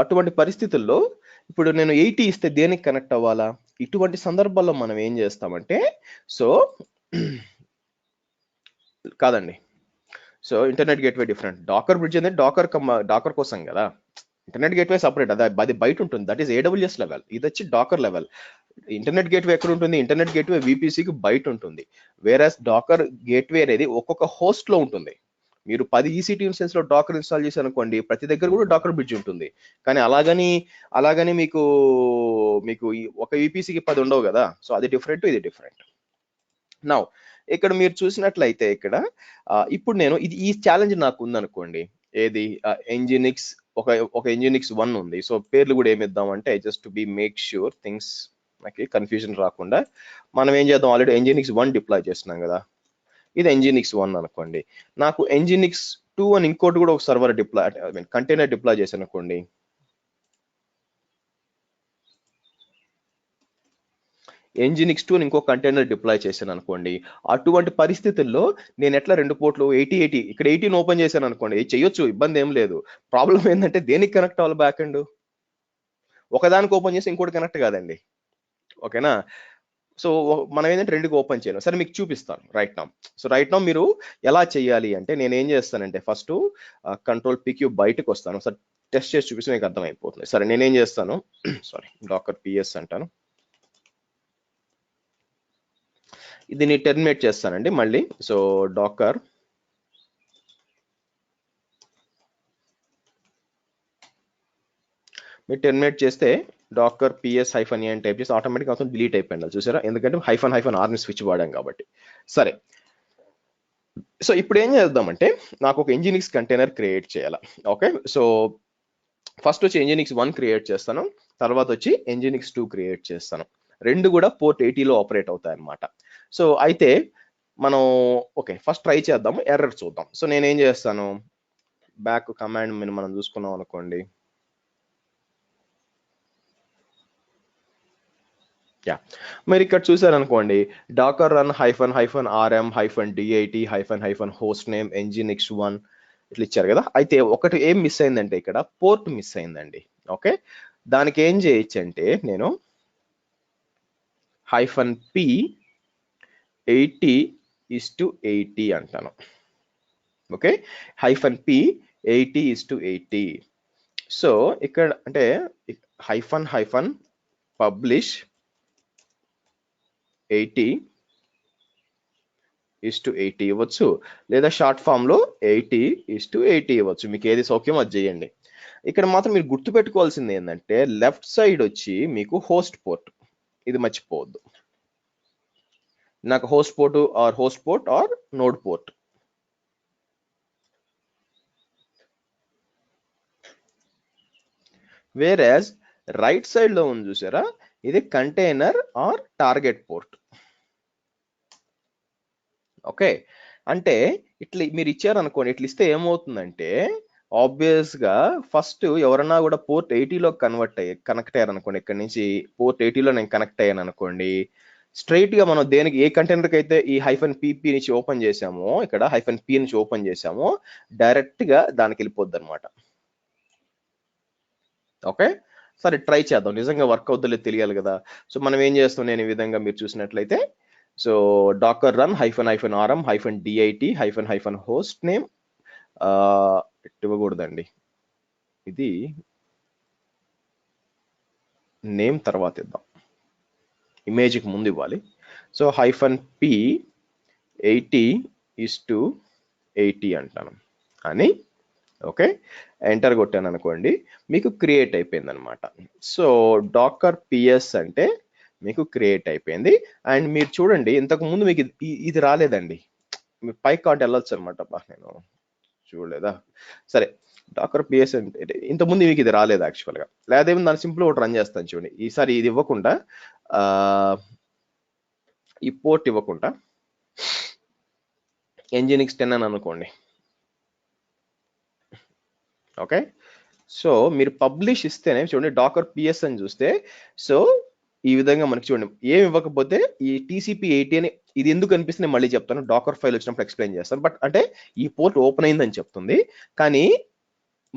అటువంటి పరిస్థితుల్లో ఇప్పుడు నేను 80 ఇస్తే దేనికి కనెక్ట్ అవ్వాలా? ఇటువంటి సందర్భాల్లో మనం ఏం చేస్తామంటే, సో కాదండి, so internet gateway different. Docker bridge అనేది డాకర్ కోసం కదా. ఇంటర్నెట్ గేట్వే సపరేట్, అది బయట ఉంటుంది, దట్ ఈస్ AWS లెవెల్. ఇది వచ్చి డాకర్ లెవెల్. ఇంటర్నెట్ గేట్వే ఎక్కడ ఉంటుంది? ఇంటర్నెట్ గేట్వే VPCకి బయట ఉంటుంది. వేరస్ డాకర్ గేట్వే అనేది ఒక్కొక్క హోస్ట్ లో ఉంటుంది. మీరు 10 EC2 ఇన్స్టెన్స్ లో డాకర్ ఇన్స్టాల్ చేశారు అనుకోండి, ప్రతి దగ్గర కూడా డాకర్ బ్రిడ్జ్ ఉంటుంది. కానీ అలాగని మీకు ఒక VPCకి 10 ఉండవు కదా. సో అది డిఫరెంట్, ఇది డిఫరెంట్. నౌ ఇక్కడ మీరు చూసినట్లయితే ఇక్కడ ఇప్పుడు నేను ఈ ఛాలెంజ్ నాకు ఉందనుకోండి, ఏది ఎంజినిక్స్, ఒక ఎంజినిక్స్ 1 ఉంది. సో పేర్లు కూడా ఏమిద్దాం అంటే, just to be make sure things మనకి కన్ఫ్యూజన్ రాకుండా మనం ఏం చేద్దాం, ఆల్రెడీ ఎంజినిక్స్ 1 డిప్లాయ్ చేస్తున్నాం కదా, ఇది ఎంజినిక్స్ 1 అనుకోండి. నాకు ఎంజినిక్స్ 2 అని ఇంకోటి కూడా ఒక సర్వర్ కంటైనర్ డిప్లాయ్ చేశాను అనుకోండి. ఎంజినిక్స్ 2 ఇంకో కంటైనర్ డిప్లాయ్ చేశాను అనుకోండి. అటువంటి పరిస్థితుల్లో నేను ఎట్లా 2 పోర్ట్లు 80 ఇక్కడ 18 ఓపెన్ చేశాను అనుకోండి, చేయొచ్చు, ఇబ్బంది ఏం లేదు. ప్రాబ్లం ఏంటంటే దేనికి కనెక్ట్ అవ్వాలి? బ్యాక్ ఎండ్ ఒకదానికి ఓపెన్ చేసి ఇంకోటి కనెక్ట్ కాదండి. ఓకేనా? సో మనం ఏంటంటే రెండుకి ఓపెన్ చేయను. సరే మీకు చూపిస్తాను రైట్ నౌ మీరు ఎలా చేయాలి అంటే, నేను ఏం చేస్తానంటే ఫస్ట్ Ctrl+PQ బయటకు వస్తాను. సరే టెస్ట్ చేసి చూపిస్తే మీకు అర్థమైపోతుంది. సరే నేనేం చేస్తాను, సారీ డాకర్ PS అంటాను, దీన్ని టెర్మినేట్ చేస్తానండి మళ్ళీ. సో డాకర్ మీరు టెర్మినేట్ చేస్తే డాకర్ PS -e అని టైప్ చేసి ఆటోమేటిక్ అవుతుంది, డిలీట్ అయిపోయింది చూసారా, ఎందుకంటే -r ని స్విచ్ వాడాం కాబట్టి. సరే, సో ఇప్పుడు ఏం చేద్దామంటే, నాకు ఒక ఎంజినిక్స్ కంటైనర్ క్రియేట్ చేయాలి. ఓకే, సో ఫస్ట్ వచ్చి ఎంజినిక్స్ 1 క్రియేట్ చేస్తాను, తర్వాత వచ్చి ఎంజినిక్స్ 2 క్రియేట్ చేస్తాను. రెండు కూడా పోర్ట్ 80లో ఆపరేట్ అవుతాయి అన్నమాట. సో అయితే మనం ఓకే ఫస్ట్ ట్రై చేద్దాము, ఎర్రర్ చూద్దాం. సో నేనేం చేస్తాను, బ్యాక్ కమాండ్ మనం చూసుకున్నాం అనుకోండి, మీరు ఇక్కడ చూసారనుకోండి, Docker run -rm -dit -host name nginx 1 ఇట్లా ఇచ్చారు కదా. అయితే ఒకటి ఏం మిస్ అయిందంటే, ఇక్కడ పోర్ట్ మిస్ అయిందండి. ఓకే, దానికి ఏం చేయొచ్చు అంటే, నేను -p 80:80 అంటాను. Okay, -p 80:80. సో ఇక్కడ అంటే -publish 80:80 ఇవ్వచ్చు, లేదా షార్ట్ ఫామ్ లో 80:80 ఇవ్వచ్చు. మీకు ఏది సౌఖ్యం అది చేయండి. ఇక్కడ మాత్రం మీరు గుర్తు పెట్టుకోవాల్సింది ఏంటంటే, లెఫ్ట్ సైడ్ వచ్చి మీకు హోస్ట్ పోర్ట్, ఇది మర్చిపోవద్దు. నాకు host port or node port. Whereas right side లో ఉంది చూసారా, ఇది container or target port. Okay, అంటే ఇట్లా మీరు ఇచ్చారనుకోండి, ఇట్లా ఇస్తే ఏమవుతుందంటే, ఆబ్వియస్ గా ఫస్ట్ ఎవరన్నా కూడా పోర్ట్ 80లో కనెక్ట్ అయ్యారు అనుకోండి, ఇక్కడ నుంచి పోర్ట్ 80లో నేను కనెక్ట్ అయ్యాను అనుకోండి, స్ట్రైట్ గా మనం దేనికి ఏ కంటైనర్ అయితే ఈ -pp నుంచి ఓపెన్ చేసామో, ఇక్కడ -p నుంచి ఓపెన్ చేసామో, డైరెక్ట్ గా దానికి వెళ్ళిపోద్ది అనమాట. ఓకే, సరే ట్రై చేద్దాం, నిజంగా వర్క్ అవుతుందో తెలియాలి కదా. సో మనం ఏం చేస్తాం, నేను ఈ విధంగా మీరు చూసినట్లయితే, so Dakar run -rm -dit -host name ఇవ్వకూడదండి, ఇది నేమ్ తర్వాత ఇద్దాం, ఇమేజ్కి ముందు ఇవ్వాలి. సో -p 80:80 అంటాను అని, ఓకే ఎంటర్ కొట్టాను అనుకోండి, మీకు క్రియేట్ అయిపోయింది అనమాట. సో డాకర్ PS అంటే మీకు క్రియేట్ అయిపోయింది. అండ్ మీరు చూడండి, ఇంతకు ముందు మీకు ఇది రాలేదండి, మీరు పై కార్డ్ వెళ్ళొచ్చు అనమాట. నేను చూడలేదా? సరే, డాకర్ PS అంటే ఇంతకుముందు మీకు ఇది రాలేదు యాక్చువల్గా, లేదేమో దాన్ని సింపుల్ ఒకటి రన్ చేస్తాను చూడండి. ఈసారి ఇది ఇవ్వకుండా, ఈ పోర్ట్ ఇవ్వకుండా nginx 10 అని అనుకోండి. ఓకే, సో మీరు పబ్లిష్ ఇస్తేనే చూడండి డాకర్ పిఎస్ అని చూస్తే, సో ఈ విధంగా మనకి చూడండి ఏమి ఇవ్వకపోతే ఈ టీసీపీ 80 అని ఇది ఎందుకు అనిపిస్తుంది మళ్ళీ చెప్తాను, డాకర్ ఫైల్ వచ్చినప్పుడు ఎక్స్ప్లెయిన్ చేస్తాను. బట్ అంటే ఈ పోర్ట్ ఓపెన్ అయిందని చెప్తుంది, కానీ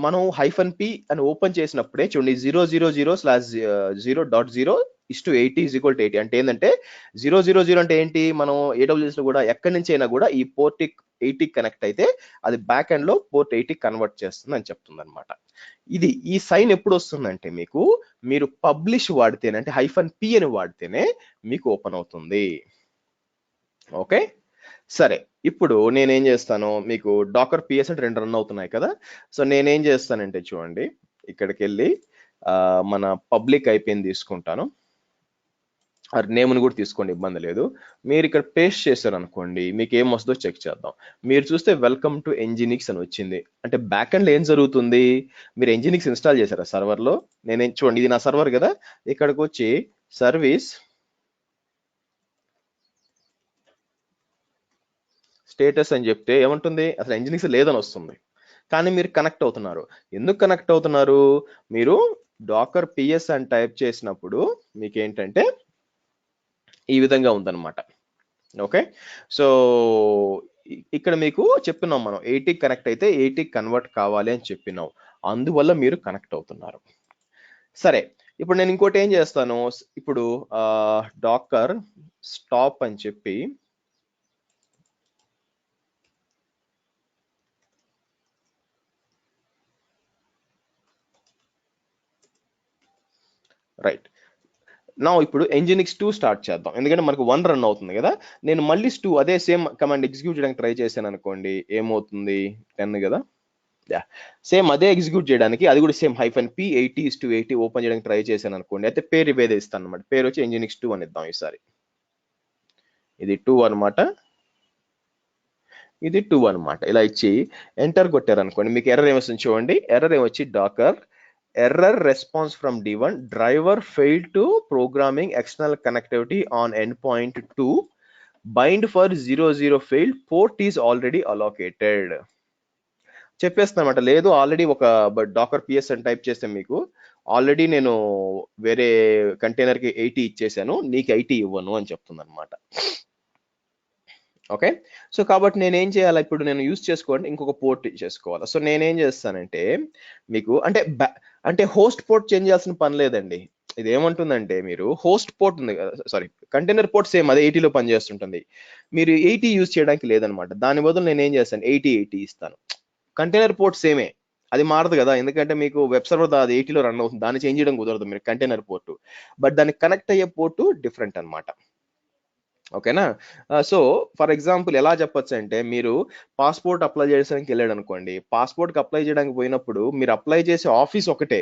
మనం -p అని ఓపెన్ చేసినప్పుడే చూడండి 000/0.0:80 అంటే ఏంటంటే 000 అంటే ఏంటి, మనం ఏడబ్ల్యూఎస్ లో కూడా ఎక్కడి నుంచి అయినా కూడా ఈ పోర్ట్ 80 కనెక్ట్ అయితే అది బ్యాక్ ఎండ్ లో పోర్ట్ 80 కన్వర్ట్ చేస్తుంది అని చెప్తుంది అనమాట. ఇది ఈ సైన్ ఎప్పుడు వస్తుందంటే మీకు మీరు పబ్లిష్ వాడితేనే అంటే -p అని వాడితేనే మీకు ఓపెన్ అవుతుంది. ఓకే, సరే ఇప్పుడు నేనేం చేస్తాను, మీకు డాకర్ పిఎస్ అంటే 2 రన్ అవుతున్నాయి కదా, సో నేనేం చేస్తానంటే చూడండి ఇక్కడికి వెళ్ళి మన పబ్లిక్ అయిపోయింది తీసుకుంటాను, నేమ్ని కూడా తీసుకోండి ఇబ్బంది లేదు. మీరు ఇక్కడ పేస్ట్ చేశారు అనుకోండి మీకు ఏం వస్తుందో చెక్ చేద్దాం. మీరు చూస్తే వెల్కమ్ టు nginx అని వచ్చింది, అంటే బ్యాక్ ఎండ్ లో ఏం జరుగుతుంది, మీరు nginx ఇన్స్టాల్ చేశారా సర్వర్ లో, నేనేం చూడండి ఇది నా సర్వర్ కదా, ఇక్కడికి వచ్చి సర్వీస్ స్టేటస్ అని చెప్తే ఏమంటుంది, అసలు nginx లేదని వస్తుంది. కానీ మీరు కనెక్ట్ అవుతున్నారు, ఎందుకు కనెక్ట్ అవుతున్నారు, మీరు డాకర్ పిఎస్ అని టైప్ చేసినప్పుడు మీకు ఏంటంటే ఈ విధంగా ఉందన్నమాట. ఓకే, సో ఇక్కడ మీకు చెప్పినాం మనం 80 కనెక్ట్ అయితే 80 కన్వర్ట్ కావాలి అని చెప్పినాం, అందువల్ల మీరు కనెక్ట్ అవుతున్నారు. సరే ఇప్పుడు నేను ఇంకోటి ఏం చేస్తాను, ఇప్పుడు డాకర్ స్టాప్ అని చెప్పి రైట్ నా ఇప్పుడు nginx 2 స్టార్ట్ చేద్దాం, ఎందుకంటే మనకు 1 రన్ అవుతుంది కదా, నేను మళ్ళీ 2 అదే సేమ్ కమాండ్ ఎగ్జిక్యూట్ చేయడానికి ట్రై చేశాను అనుకోండి ఏమవుతుంది 10 కదా, సేమ్ అదే ఎగ్జిక్యూట్ చేయడానికి అది కూడా సేమ్ -p 80:80 ఓపెన్ చేయడానికి ట్రై చేశాను అనుకోండి, అయితే పేరు ఇవేదే ఇస్తాను అనమాట, పేరు వచ్చి nginx 2 అని ఇద్దాం ఈసారి, ఇది 2 అనమాట, ఇది 2 అనమాట. ఇలా ఇచ్చి ఎంటర్ కొట్టారు అనుకోండి మీకు ఎర్రర్ ఏమొస్తుంది చూడండి, ఎర్రర్ ఏమొచ్చి Docker error response from D1 driver fail to programming external connectivity on end point 2 bind for 00 fail port is already allocated చెప్పేస్తాను అనమాట. లేదు ఆల్రెడీ ఒక డాకర్ పిఎస్ అని టైప్ చేస్తే మీకు ఆల్రెడీ నేను వేరే కంటైనర్ కి 80 ఇచ్చేసాను, నీకు 80 ఇవ్వను అని చెప్తుంది అనమాట. ఓకే, సో కాబట్టి నేనేం చేయాలి, ఇప్పుడు నేను యూజ్ చేసుకోండి ఇంకొక పోర్ట్ చేసుకోవాలి, సో నేనేం చేస్తానంటే మీకు అంటే హోస్ట్ పోర్ట్ చేంజ్ చేయాల్సిన పని లేదండి. ఇది ఏమంటుందంటే మీరు హోస్ట్ పోర్ట్ ఉంది కదా, సారీ కంటైనర్ పోర్ట్ సేమ్ అదే 80లో పనిచేస్తుంటుంది, మీరు 80 యూజ్ చేయడానికి లేదనమాట, దాని బదులు నేను ఏం చేస్తాను 80 ఇస్తాను. కంటైనర్ పోర్ట్ సేమే, అది మారదు కదా, ఎందుకంటే మీకు వెబ్ సర్వర్ అది 80లో రన్ అవుతుంది, దాన్ని చేంజ్ చేయడం కుదరదు మీరు కంటైనర్ పోర్టు, బట్ దానికి కనెక్ట్ అయ్యే పోర్టు డిఫరెంట్ అనమాట. ఓకేనా, సో ఫర్ ఎగ్జాంపుల్ ఎలా చెప్పొచ్చు అంటే మీరు పాస్పోర్ట్ అప్లై చేయడానికి వెళ్ళాడు అనుకోండి, పాస్పోర్ట్కి అప్లై చేయడానికి పోయినప్పుడు మీరు అప్లై చేసే ఆఫీస్ ఒకటే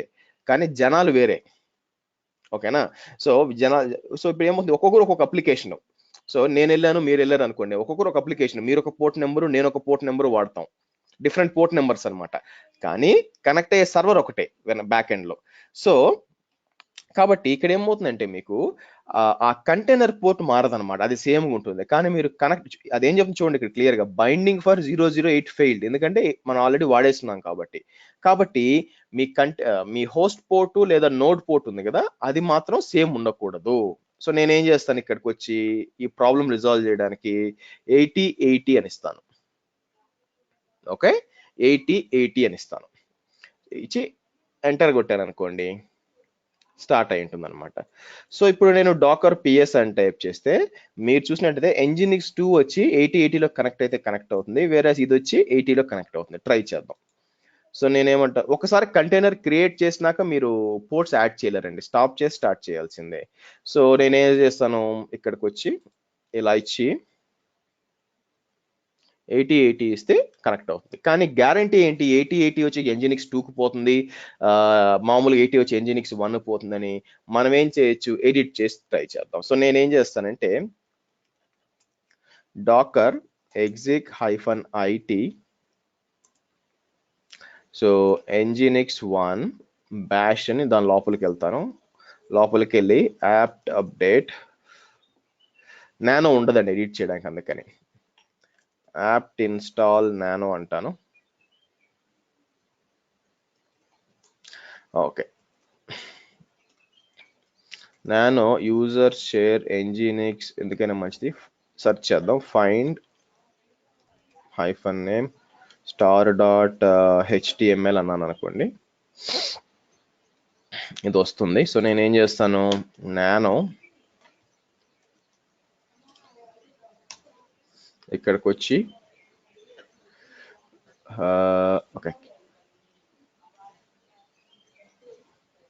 కానీ జనాలు వేరే. ఓకేనా, సో సో ఇప్పుడు ఏమవుతుంది ఒక్కొక్కరు ఒక్కొక్క అప్లికేషన్, సో నేను వెళ్ళాను మీరు వెళ్ళారు అనుకోండి, ఒక్కొక్కరు ఒక అప్లికేషన్, మీరు ఒక పోర్ట్ నెంబరు నేను ఒక పోర్ట్ నెంబరు వాడతాం, డిఫరెంట్ పోర్ట్ నెంబర్స్ అనమాట, కానీ కనెక్ట్ అయ్యే సర్వర్ ఒకటే బ్యాక్ ఎండ్ లో. సో కాబట్టి ఇక్కడ ఏమవుతుందంటే మీకు ఆ కంటైనర్ పోర్ట్ మారదనమాట, అది సేమ్ ఉంటుంది, కానీ మీరు కనెక్ట్ అదేం చెప్తుంది చూడండి ఇక్కడ క్లియర్ గా బైండింగ్ ఫర్ 008 ఫెయిల్డ్, ఎందుకంటే మనం ఆల్రెడీ వాడేస్తున్నాం కాబట్టి మీ హోస్ట్ పోర్టు లేదా నోడ్ పోర్ట్ ఉంది కదా అది మాత్రం సేమ్ ఉండకూడదు. సో నేనేం చేస్తాను ఇక్కడికి వచ్చి ఈ ప్రాబ్లం రిజాల్వ్ చేయడానికి 80:80 అని ఇస్తాను. ఓకే, 80:80 అని ఇస్తాను, ఇచ్చి ఎంటర్ కొట్టాను అనుకోండి స్టార్ట్ అయి ఉంటుంది అనమాట. సో ఇప్పుడు నేను డాకర్ పిఎస్ అని టైప్ చేస్తే మీరు చూసినట్టయితే nginx 2 వచ్చి 80:80లో కనెక్ట్ అయితే కనెక్ట్ అవుతుంది, వేరే ఇది వచ్చి 80లో కనెక్ట్ అవుతుంది. ట్రై చేద్దాం. సో నేనేమంటా ఒకసారి కంటైనర్ క్రియేట్ చేసినాక మీరు పోర్ట్స్ యాడ్ చేయలేరండి, స్టాప్ చేసి స్టార్ట్ చేయాల్సిందే. సో నేనేం చేస్తాను ఇక్కడికి వచ్చి ఇలా ఇచ్చి 80:80 ఇస్తే కనెక్ట్ అవుతుంది, కానీ గ్యారంటీ ఏంటి 80:80 వచ్చి nginx 2కు పోతుంది, మామూలుగా 80 వచ్చి nginx 1 పోతుందని మనం ఏం చేయొచ్చు ఎడిట్ చేసి ట్రై చేద్దాం. సో నేనేం చేస్తానంటే Dakar exec-it so nginx 1 bash అని దాని లోపలికి వెళ్తాను, లోపలికి వెళ్ళి apt update నానో ఉండదండి ఎడిట్ చేయడానికి, అందుకని apt install nano అంటాను. Okay, nano user share nginx ఎందుకైనా మంచిది సెర్చ్ చేద్దాం. ఫైండ్ -name star.html అన్నాను అనుకోండి, ఇది వస్తుంది. సో నేను ఏం చేస్తాను, నానో ఇక్కడికి వచ్చి ఓకే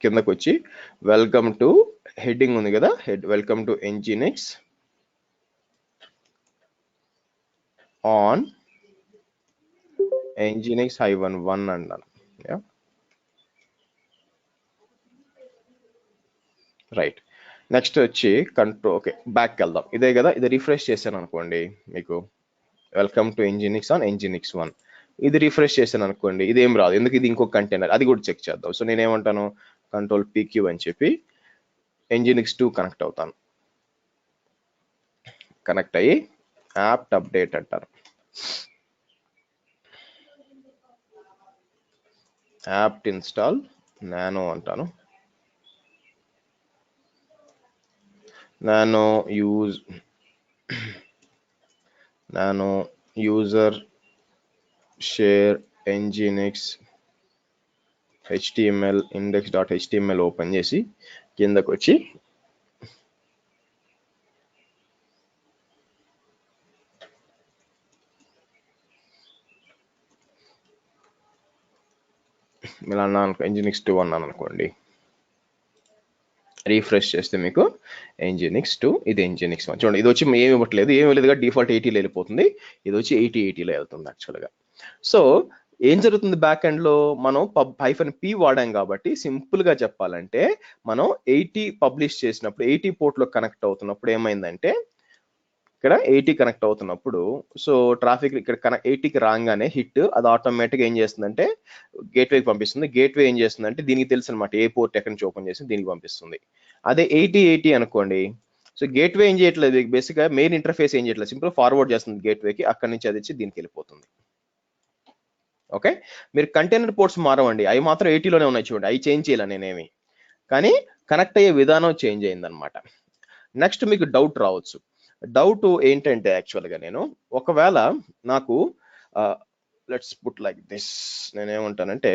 కిందకు వచ్చి వెల్కమ్ టు హెడ్డింగ్ ఉంది కదా, welcome to nginx on nginx -1 అన్నాను. రైట్, నెక్స్ట్ వచ్చి కంట్రోల్ ఓకే బ్యాక్ వెళ్దాం. ఇదే కదా, ఇది రిఫ్రెష్ చేశాను అనుకోండి, మీకు welcome to nginx on nginx 1 ఇది రిఫ్రెష్ చేశాను అనుకోండి, ఇదేం రాదు, ఎందుకు ఇది ఇంకో కంటైనర్, అది కూడా చెక్ చేద్దాం. సో నేనేమంటాను, కంట్రోల్ PQ అని చెప్పి nginx 2 కనెక్ట్ అవుతాను. కనెక్ట్ అయ్యి యాప్ట్ అప్డేట్ అంటాను. యాప్ట్ ఇన్స్టాల్ నానో అంటాను. Nano user share nginx html index.html open చేసి కిందకు వచ్చి ఇలా అన్నాను, nginx 2 అన్నాను అనుకోండి, రీఫ్రెష్ చేస్తే మీకు nginx 2 ఇది nginx 1 చూడండి, ఇది వచ్చి ఏమి ఇవ్వట్లేదు, ఏమి లేదుగా, డిఫాల్ట్ 80లో వెళ్ళిపోతుంది, ఇది వచ్చి 80లో వెళ్తుంది యాక్చువల్గా. సో ఏం జరుగుతుంది, బ్యాక్ ఎండ్ లో మనం -p వాడాం కాబట్టి సింపుల్ గా చెప్పాలంటే మనం 80 పబ్లిష్ చేసినప్పుడు 80 పోర్ట్ లో కనెక్ట్ అవుతున్నప్పుడు ఏమైందంటే, ఇక్కడ 80 కనెక్ట్ అవుతున్నప్పుడు సో ట్రాఫిక్ ఇక్కడ 80కి రాగానే హిట్ అది ఆటోమేటిక్గా ఏం చేస్తుందంటే గేట్వేకి పంపిస్తుంది. గేట్వే ఏం చేస్తుందంటే దీనికి తెలుసు అనమాట ఏ పోర్ట్ ఎక్కడి నుంచి ఓపెన్ చేసి దీనికి పంపిస్తుంది. అదే 80 అనుకోండి, సో గేట్వే ఏం చేయట్లేదు, బేసిక్గా మెయిన్ ఇంటర్ఫేస్ ఏం చేయట్లేదు, సింపుల్ ఫార్వర్డ్ చేస్తుంది గేట్వేకి, అక్కడి నుంచి అది వచ్చి దీనికి వెళ్ళిపోతుంది. ఓకే, మీరు కంటైనర్ పోర్ట్స్ మారవండి, అవి మాత్రం 80లోనే ఉన్నాయి చూడండి, అవి చేంజ్ చేయాలి నేనేమి, కానీ కనెక్ట్ అయ్యే విధానం చేంజ్ అయిందనమాట. నెక్స్ట్ మీకు డౌట్ రావచ్చు, డౌట్ ఏంటంటే యాక్చువల్గా నేను ఒకవేళ నాకు లెట్స్ పుట్ లైక్ దిస్, నేనేమంటానంటే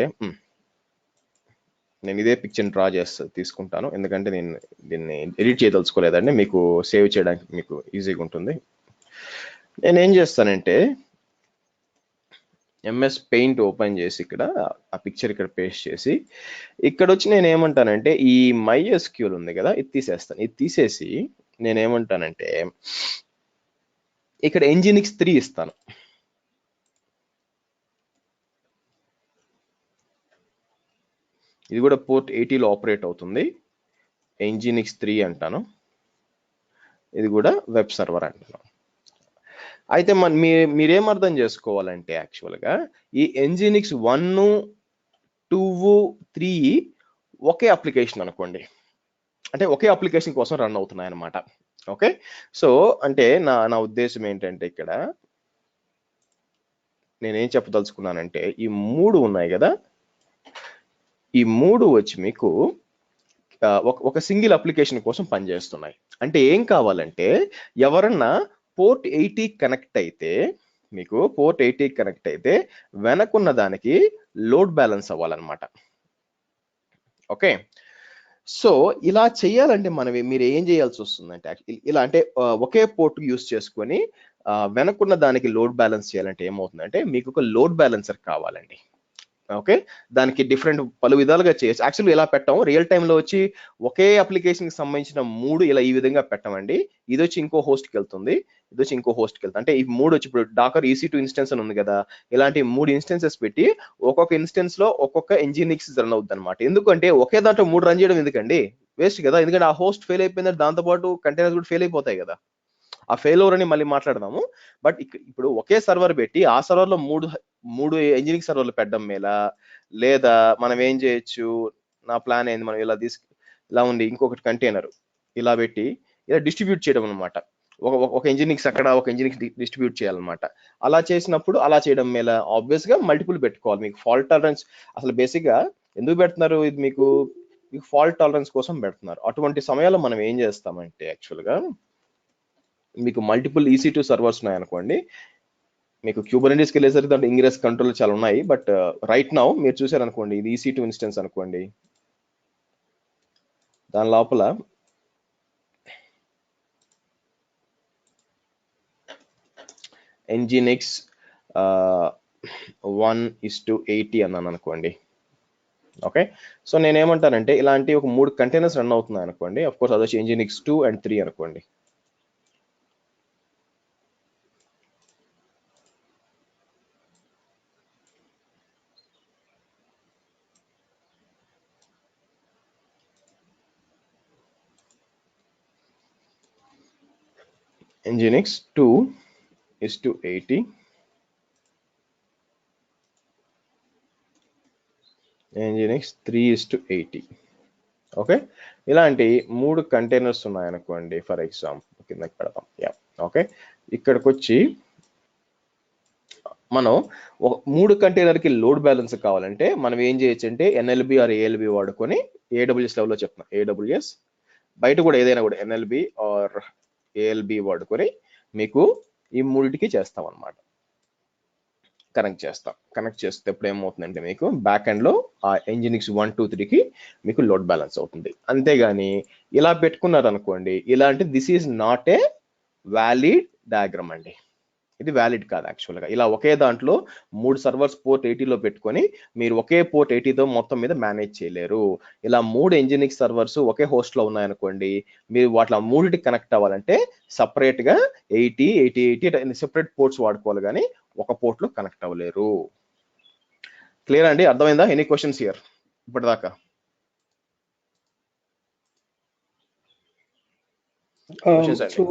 నేను ఇదే పిక్చర్ డ్రా తీసుకుంటాను, ఎందుకంటే నేను దీన్ని ఎడిట్ చేయదలుచుకోలేదండి, మీకు సేవ్ చేయడానికి మీకు ఈజీగా ఉంటుంది. నేనేం చేస్తానంటే MS పెయింట్ ఓపెన్ చేసి ఇక్కడ ఆ పిక్చర్ ఇక్కడ పేస్ట్ చేసి ఇక్కడ వచ్చి నేను ఏమంటానంటే ఈ MySQL ఉంది కదా, ఇది తీసేస్తాను. ఇది తీసేసి నేనేమంటానంటే ఇక్కడ nginx 3 ఇస్తాను. ఇది కూడా పోర్ట్ 80లో ఆపరేట్ అవుతుంది, nginx 3 అంటాను. ఇది కూడా వెబ్ సర్వర్ అంటాను. అయితే మీరేం అర్థం చేసుకోవాలంటే యాక్చువల్గా ఈ nginx 1, 2, 3 ఒకే అప్లికేషన్ అనుకోండి, అంటే ఒకే అప్లికేషన్ కోసం రన్ అవుతున్నాయి అన్నమాట. ఓకే, సో అంటే నా ఉద్దేశం ఏంటంటే ఇక్కడ నేనేం చెప్పదలుచుకున్నానంటే ఈ 3 ఉన్నాయి కదా, ఈ 3 వచ్చి మీకు ఒక సింగిల్ అప్లికేషన్ కోసం పనిచేస్తున్నాయి. అంటే ఏం కావాలంటే ఎవరన్నా పోర్ట్ 80 కనెక్ట్ అయితే, మీకు పోర్ట్ 80 కనెక్ట్ అయితే వెనకున్న దానికి లోడ్ బ్యాలెన్స్ అవ్వాలన్నమాట. ఓకే, సో ఇలా చేయాలంటే మీరు ఏం చేయాల్సి వస్తుందంటే ఇలా అంటే ఒకే పోర్ట్ యూస్ చేసుకొని వెనకున్న దానికి లోడ్ బ్యాలెన్స్ చేయాలంటే ఏమవుతుందంటే మీకు ఒక లోడ్ బ్యాలెన్సర్ కావాలండి. ఓకే, దానికి డిఫరెంట్ పలు విధాలుగా చేయొచ్చు. యాక్చువల్లీ ఇలా పెట్టాము, రియల్ టైంలో వచ్చి ఒకే అప్లికేషన్కి సంబంధించిన 3 ఇలా ఈ విధంగా పెట్టమండి. ఇది వచ్చి ఇంకో హోస్ట్కి వెళ్తుంది, ఇది వచ్చి ఇంకో హోస్ట్కి వెళ్తుంది. అంటే ఈ 3 వచ్చి ఇప్పుడు డాకర్ EC2 ఇన్స్టెన్స్ అని ఉంది కదా, ఇలాంటి 3 ఇన్స్టెన్సెస్ పెట్టి ఒక్కొక్క ఇన్స్టెన్స్ లో ఒక్కొక్క nginx రన్ అవుతుంది అనమాట. ఎందుకంటే ఒకే దాంట్లో 3 రన్ చేయడం ఎందుకండి, వేస్ట్ కదా, ఎందుకంటే ఆ హోస్ట్ ఫెయిల్ అయిపోయిందంటే దాంతో పాటు కంటైనర్స్ కూడా ఫెయిల్ అయిపోతాయి కదా, ఆ ఫెయిల్ ఓవర్ అని మళ్ళీ మాట్లాడదాము. బట్ ఇప్పుడు ఒకే సర్వర్ పెట్టి ఆ సర్వర్ లో మూడు nginx సర్వర్లు పెట్టడం మేల, లేదా మనం ఏం చేయొచ్చు, నా ప్లాన్ ఏంది, మనం ఇలా ఉండి ఇంకొకటి కంటైనర్ ఇలా పెట్టి ఇలా డిస్ట్రిబ్యూట్ చేయడం అనమాట. ఒక ఇంజినిక్స్ అక్కడ, ఒక ఇంజినిక్స్ డిస్ట్రిబ్యూట్ చేయాలన్నమాట. అలా చేసినప్పుడు అలా చేయడం మేల ఆబ్వియస్ గా మల్టిపుల్ పెట్టుకోవాలి. మీకు ఫాల్ట్ టాలరెన్స్ అసలు బేసిక్ గా ఎందుకు పెడుతున్నారు, ఇది మీకు ఫాల్ట్ టాలరెన్స్ కోసం పెడుతున్నారు. అటువంటి సమయాల్లో మనం ఏం చేస్తామంటే యాక్చువల్ గా మీకు మల్టిపుల్ EC2 సర్వర్స్ ఉన్నాయనుకోండి, మీకు క్యూబర్నెటిస్కి వెళ్ళేసరికి దాంట్లో ఇంగ్రెస్ కంట్రోల్ చాలా ఉన్నాయి. బట్ రైట్ నౌ మీరు చూసారనుకోండి, ఇది EC2 ఇన్స్టెన్స్ అనుకోండి, దాని లోపల Nginx 1:80 అన్నాను అనుకోండి. ఓకే, సో నేనేమంటానంటే ఇలాంటి ఒక 3 కంటైనర్స్ రన్ అవుతున్నాయి అనుకోండి. అఫ్ కోర్స్ అది వచ్చి Nginx 2 and 3 అనుకోండి. Nginx 2:80, Nginx 3:80. ఓకే, ఇలాంటి 3 కంటైనర్స్ ఉన్నాయనుకోండి. ఫర్ ఎగ్జాంపుల్ కిందకి పెడతాం. ఓకే, ఇక్కడికి వచ్చి మనం ఒక 3 కంటైనర్కి లోడ్ బ్యాలెన్స్ కావాలంటే మనం ఏం చేయొచ్చు అంటే NLB ఆర్ ALB వాడుకొని, AWS లెవెల్లో చెప్తున్నా, AWS బయట కూడా ఏదైనా కూడా NLB ఆర్ ALB వాడుకొని మీకు ఈ మూడిటికి చేస్తాం అనమాట. కనెక్ట్ చేస్తే ఇప్పుడు ఏమవుతుందంటే మీకు బ్యాక్ ఎండ్ లో ఆ Nginx 1, 2, 3కి మీకు లోడ్ బ్యాలెన్స్ అవుతుంది. అంతేగాని ఇలా పెట్టుకున్నారు అనుకోండి, ఇలాంటి this is not a valid diagram అండి. ఇది వ్యాలిడ్ కాదు యాక్చువల్గా. ఇలా ఒకే దాంట్లో 3 సర్వర్స్ పోర్ట్ 80లో పెట్టుకొని మీరు ఒకే పోర్ట్ 80తో మొత్తం మీద మేనేజ్ చేయలేరు. ఇలా 3 Nginx సర్వర్స్ ఒకే హోస్ట్ లో ఉన్నాయనుకోండి, మీరు వాటిలో మూడిటికి కనెక్ట్ అవ్వాలంటే సపరేట్ గా 80 సెపరేట్ పోర్ట్స్ వాడుకోవాలి, కానీ ఒక పోర్ట్ లో కనెక్ట్ అవ్వలేరు. క్లియర్ అండి? అర్థమైందా? ఎనీ క్వశ్చన్స్ హియర్ ఇప్పటిదాకా? సో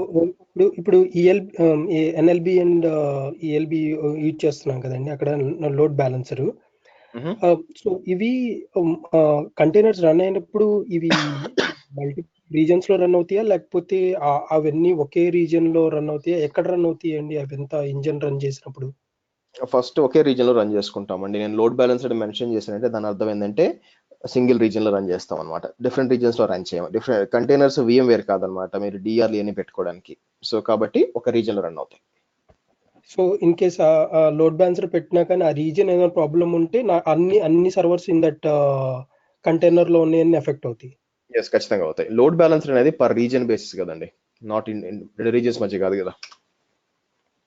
ఇప్పుడు NLB అండ్ ELB యూజ్ చేస్తున్నాం కదండి అక్కడ లోడ్ బ్యాలెన్సర్. సో ఇవి కంటైనర్స్ రన్ అయినప్పుడు ఇవి మల్టీ రీజన్స్ లో రన్ అవుతాయా, లేకపోతే అవన్నీ ఒకే రీజన్ లో రన్ అవుతాయా? ఎక్కడ రన్ అవుతాయి అండి అవంతా ఇంజన్ రన్ చేసినప్పుడు? ఫస్ట్ ఒకే రీజన్ లో రన్ చేసుకుంటామండి. నేను లోడ్ బ్యాలెన్సర్ మెన్షన్ చేశానంటే దాని అర్థం ఏంటంటే సింగిల్ రీజన్ లో రన్ చేస్తాం అనమాట. డిఫరెంట్ రీజన్స్ లో రన్ చేయము. డిఫరెంట్ కంటైనర్స్ VMware కాదనమాట, మీరు DRL అని పెట్టుకోవడానికి. సో కాబట్టి ఒక రీజన్ లో రన్ అవుతాయి. So in case load balancer పెట్టినా కానీ ఆ రీజన్ ఏదైనా ప్రాబ్లం ఉంటే అన్ని సర్వర్స్ ఇన్ దట్ కంటైనర్ లో ఉన్నాయని ఎఫెక్ట్ అవుతాయి. ఎస్, ఖచ్చితంగా అవుతాయి. లోడ్ బ్యాలెన్సర్ అనేది పర్ రీజన్ బేసిస్ కదండి, నాట్ ఇన్ రీజన్స్ మధ్య కాదు కదా.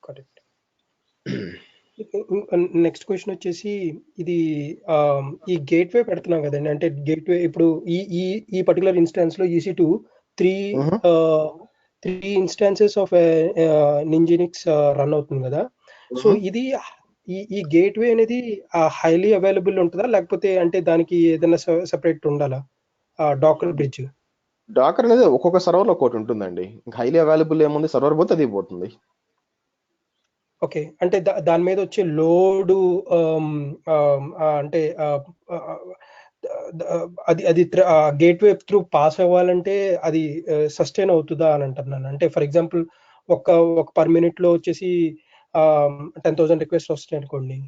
కరెక్ట్. నెక్స్ట్ క్వశ్చన్ వచ్చేసి ఇది ఈ గేట్వే పెడుతున్నాం కదండి, అంటే గేట్వే ఇప్పుడు ఈ పర్టికులర్ ఇన్స్టాన్స్ లో EC2 three instances of Nginx run అవుతుంది కదా. సో ఇది ఈ గేట్వే అనేది హైలీ అవైలబుల్ ఉంటుందా, లేకపోతే అంటే దానికి ఏదైనా సెపరేట్ ఉండాలా? డాకర్ బ్రిడ్జ్ డాకర్ అనేది ఒక్కొక్క సర్వర్ లో ఒకటి ఉంటుందండి. ఇంకా హైలీ అవైలబుల్ ఏముంది, సర్వర్ పోతే అది పోతుంది. ఓకే, అంటే దాని మీద వచ్చే లోడు అంటే అది గేట్వే త్రూ పాస్ అవ్వాలంటే అది సస్టైన్ అవుతుందా అని అంటున్నాను. అంటే ఫర్ ఎగ్జాంపుల్ ఒక పర్ మినిట్ లో వచ్చేసి 10,000 రిక్వెస్ట్ వస్తాయి అనుకోండి.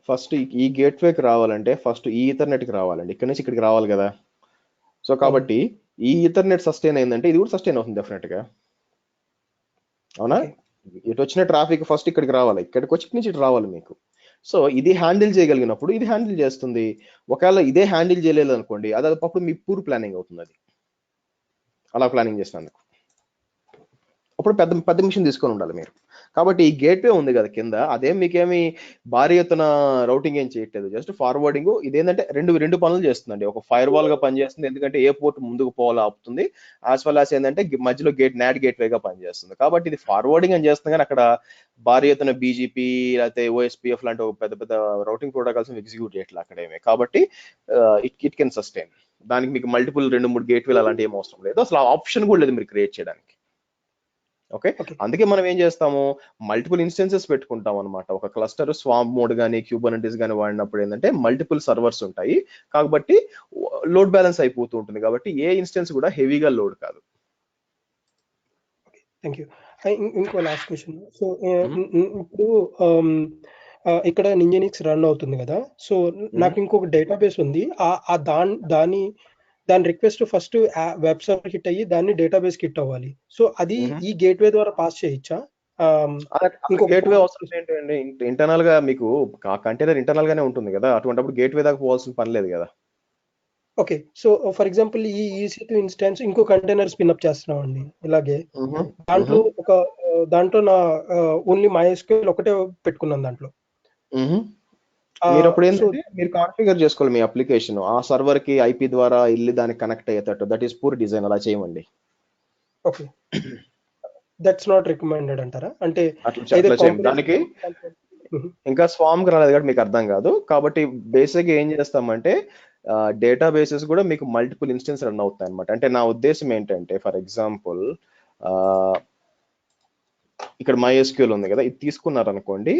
ఫస్ట్ ఈ గేట్వేకి రావాలంటే ఫస్ట్ ఈ ఈథర్నెట్ కి రావాలండి, ఇక్కడ నుంచి ఇక్కడికి రావాలి కదా. సో కాబట్టి ఈ ఈథర్నెట్ సస్టైన్ అయిందంటే ఇది కూడా సస్టైన్ అవుతుంది డెఫినెట్ గా, అవునా? ఇటు వచ్చిన ట్రాఫిక్ ఫస్ట్ ఇక్కడికి రావాలి, ఇక్కడికి వచ్చి నుంచి ఇటు రావాలి మీకు. సో ఇది హ్యాండిల్ చేయగలిగినప్పుడు ఇది హ్యాండిల్ చేస్తుంది. ఒకవేళ ఇదే హ్యాండిల్ చేయలేదు అనుకోండి, అది అప్పుడు మీ పూర్ ప్లానింగ్ అవుతుంది. అది అలా ప్లానింగ్ చేసినందుకు అప్పుడు పెద్ద మిషన్ తీసుకొని ఉండాలి మీరు. కాబట్టి ఈ గేట్వే ఉంది కదా కింద, అదేం మీకేమి భారీ ఎత్తున రౌటింగ్ ఏం చేయట్లేదు, జస్ట్ ఫార్వర్డింగ్. ఇదేంటంటే రెండు పనులు చేస్తుందండి. ఒక ఫైర్ వాల్ గా పనిచేస్తుంది, ఎందుకంటే ఏ పోర్ట్ ముందుకు పోవాలో ఆపుతుంది. యాజ్ వెల్ యాజ్ ఏంటంటే మధ్యలో నాట్ గేట్వే గా పనిచేస్తుంది. కాబట్టి ఇది ఫార్వర్డింగ్ అని చేస్తుంది, కానీ అక్కడ భారీ ఎత్తున BGP లేకపోతే OSPF లాంటి ఒక పెద్ద రౌటింగ్ ప్రోటోకాల్స్ ఎగ్జిక్యూట్ చేయట్లేదు అక్కడేమే. కాబట్టి ఇట్ కెన్ సస్టైన్. దానికి మీకు మల్టిపుల్ 2-3 గేట్వేలు అలాంటి ఏం అవసరం లేదు, అసలు ఆప్షన్ కూడా లేదు మీరు క్రియేట్ చేయడానికి. ఓకే, అందుకే మనం ఏం చేస్తాము, మల్టిపుల్ ఇన్స్టెన్సెస్ పెట్టుకుంటాం అనమాట. ఒక క్లస్టర్ స్వాంప్ మోడ్ కానీ క్యూబర్నెటిస్ కానీ వాడినప్పుడు ఏంటంటే మల్టిపుల్ సర్వర్స్ ఉంటాయి, కాబట్టి లోడ్ బ్యాలెన్స్ అయిపోతూ ఉంటుంది. కాబట్టి ఏ ఇన్స్టెన్స్ కూడా హెవీగా లోడ్ కాదు. Thank you. ఇంకో లాస్ట్ క్వశ్చన్. సో ఇప్పుడు ఇక్కడ నింజెనిక్స్ రన్ అవుతుంది కదా. సో నాకు ఇంకొక డేటాబేస్ ఉంది. దాని request first web server hit అయ్యి దాన్ని డేటాబేస్ హిట్ అవ్వాలి. సో అది ఈ గేట్వే ద్వారా పాస్ చేయొచ్చా? గేట్వే అవసరం ఏంటండి? ఇంటర్నల్ గా మీకు కంటైనర్ ఇంటర్నల్ గానే ఉంటుంది కదా, అటువంటిప్పుడు గేట్వే దాకా పోవాల్సిన పని లేదు కదా. ఓకే. సో ఫర్ ఎగ్జాంపుల్ ఈ EC2 ఇన్స్టాన్స్ ఇంకో కంటైనర్ స్పిన్అప్ చేస్తున్నామండి ఇలాగే. దాంట్లో నా ఓన్లీ MySQL ఒకటే పెట్టుకున్నాను దాంట్లో. మీరు అప్పుడు ఏంటంటే మీరు కాన్ఫిగర్ చేసుకోవాలి మీ అప్లికేషన్ ఆ సర్వర్ కి IP ద్వారా వెళ్ళి దానికి కనెక్ట్ అయ్యేటట్టు. That is poor design. అలా చేయమండి. ఓకే, దట్స్ నాట్ రికమెండెడ్ అంటారా? అంటే దానికి ఇంకా స్వామ్ కి రాలేదు కాబట్టి మీకు అర్థం కాదు. కాబట్టి బేసిక్ ఏం చేస్తామంటే డేటాబేసెస్ కూడా మీకు మల్టిపుల్ ఇన్స్టెన్స్ రన్ అవుతాయి అనమాట. అంటే నా ఉద్దేశం ఏంటంటే ఫర్ ఎగ్జాంపుల్ ఇక్కడ MySQL ఉంది కదా, ఇది తీసుకున్నారు అనుకోండి.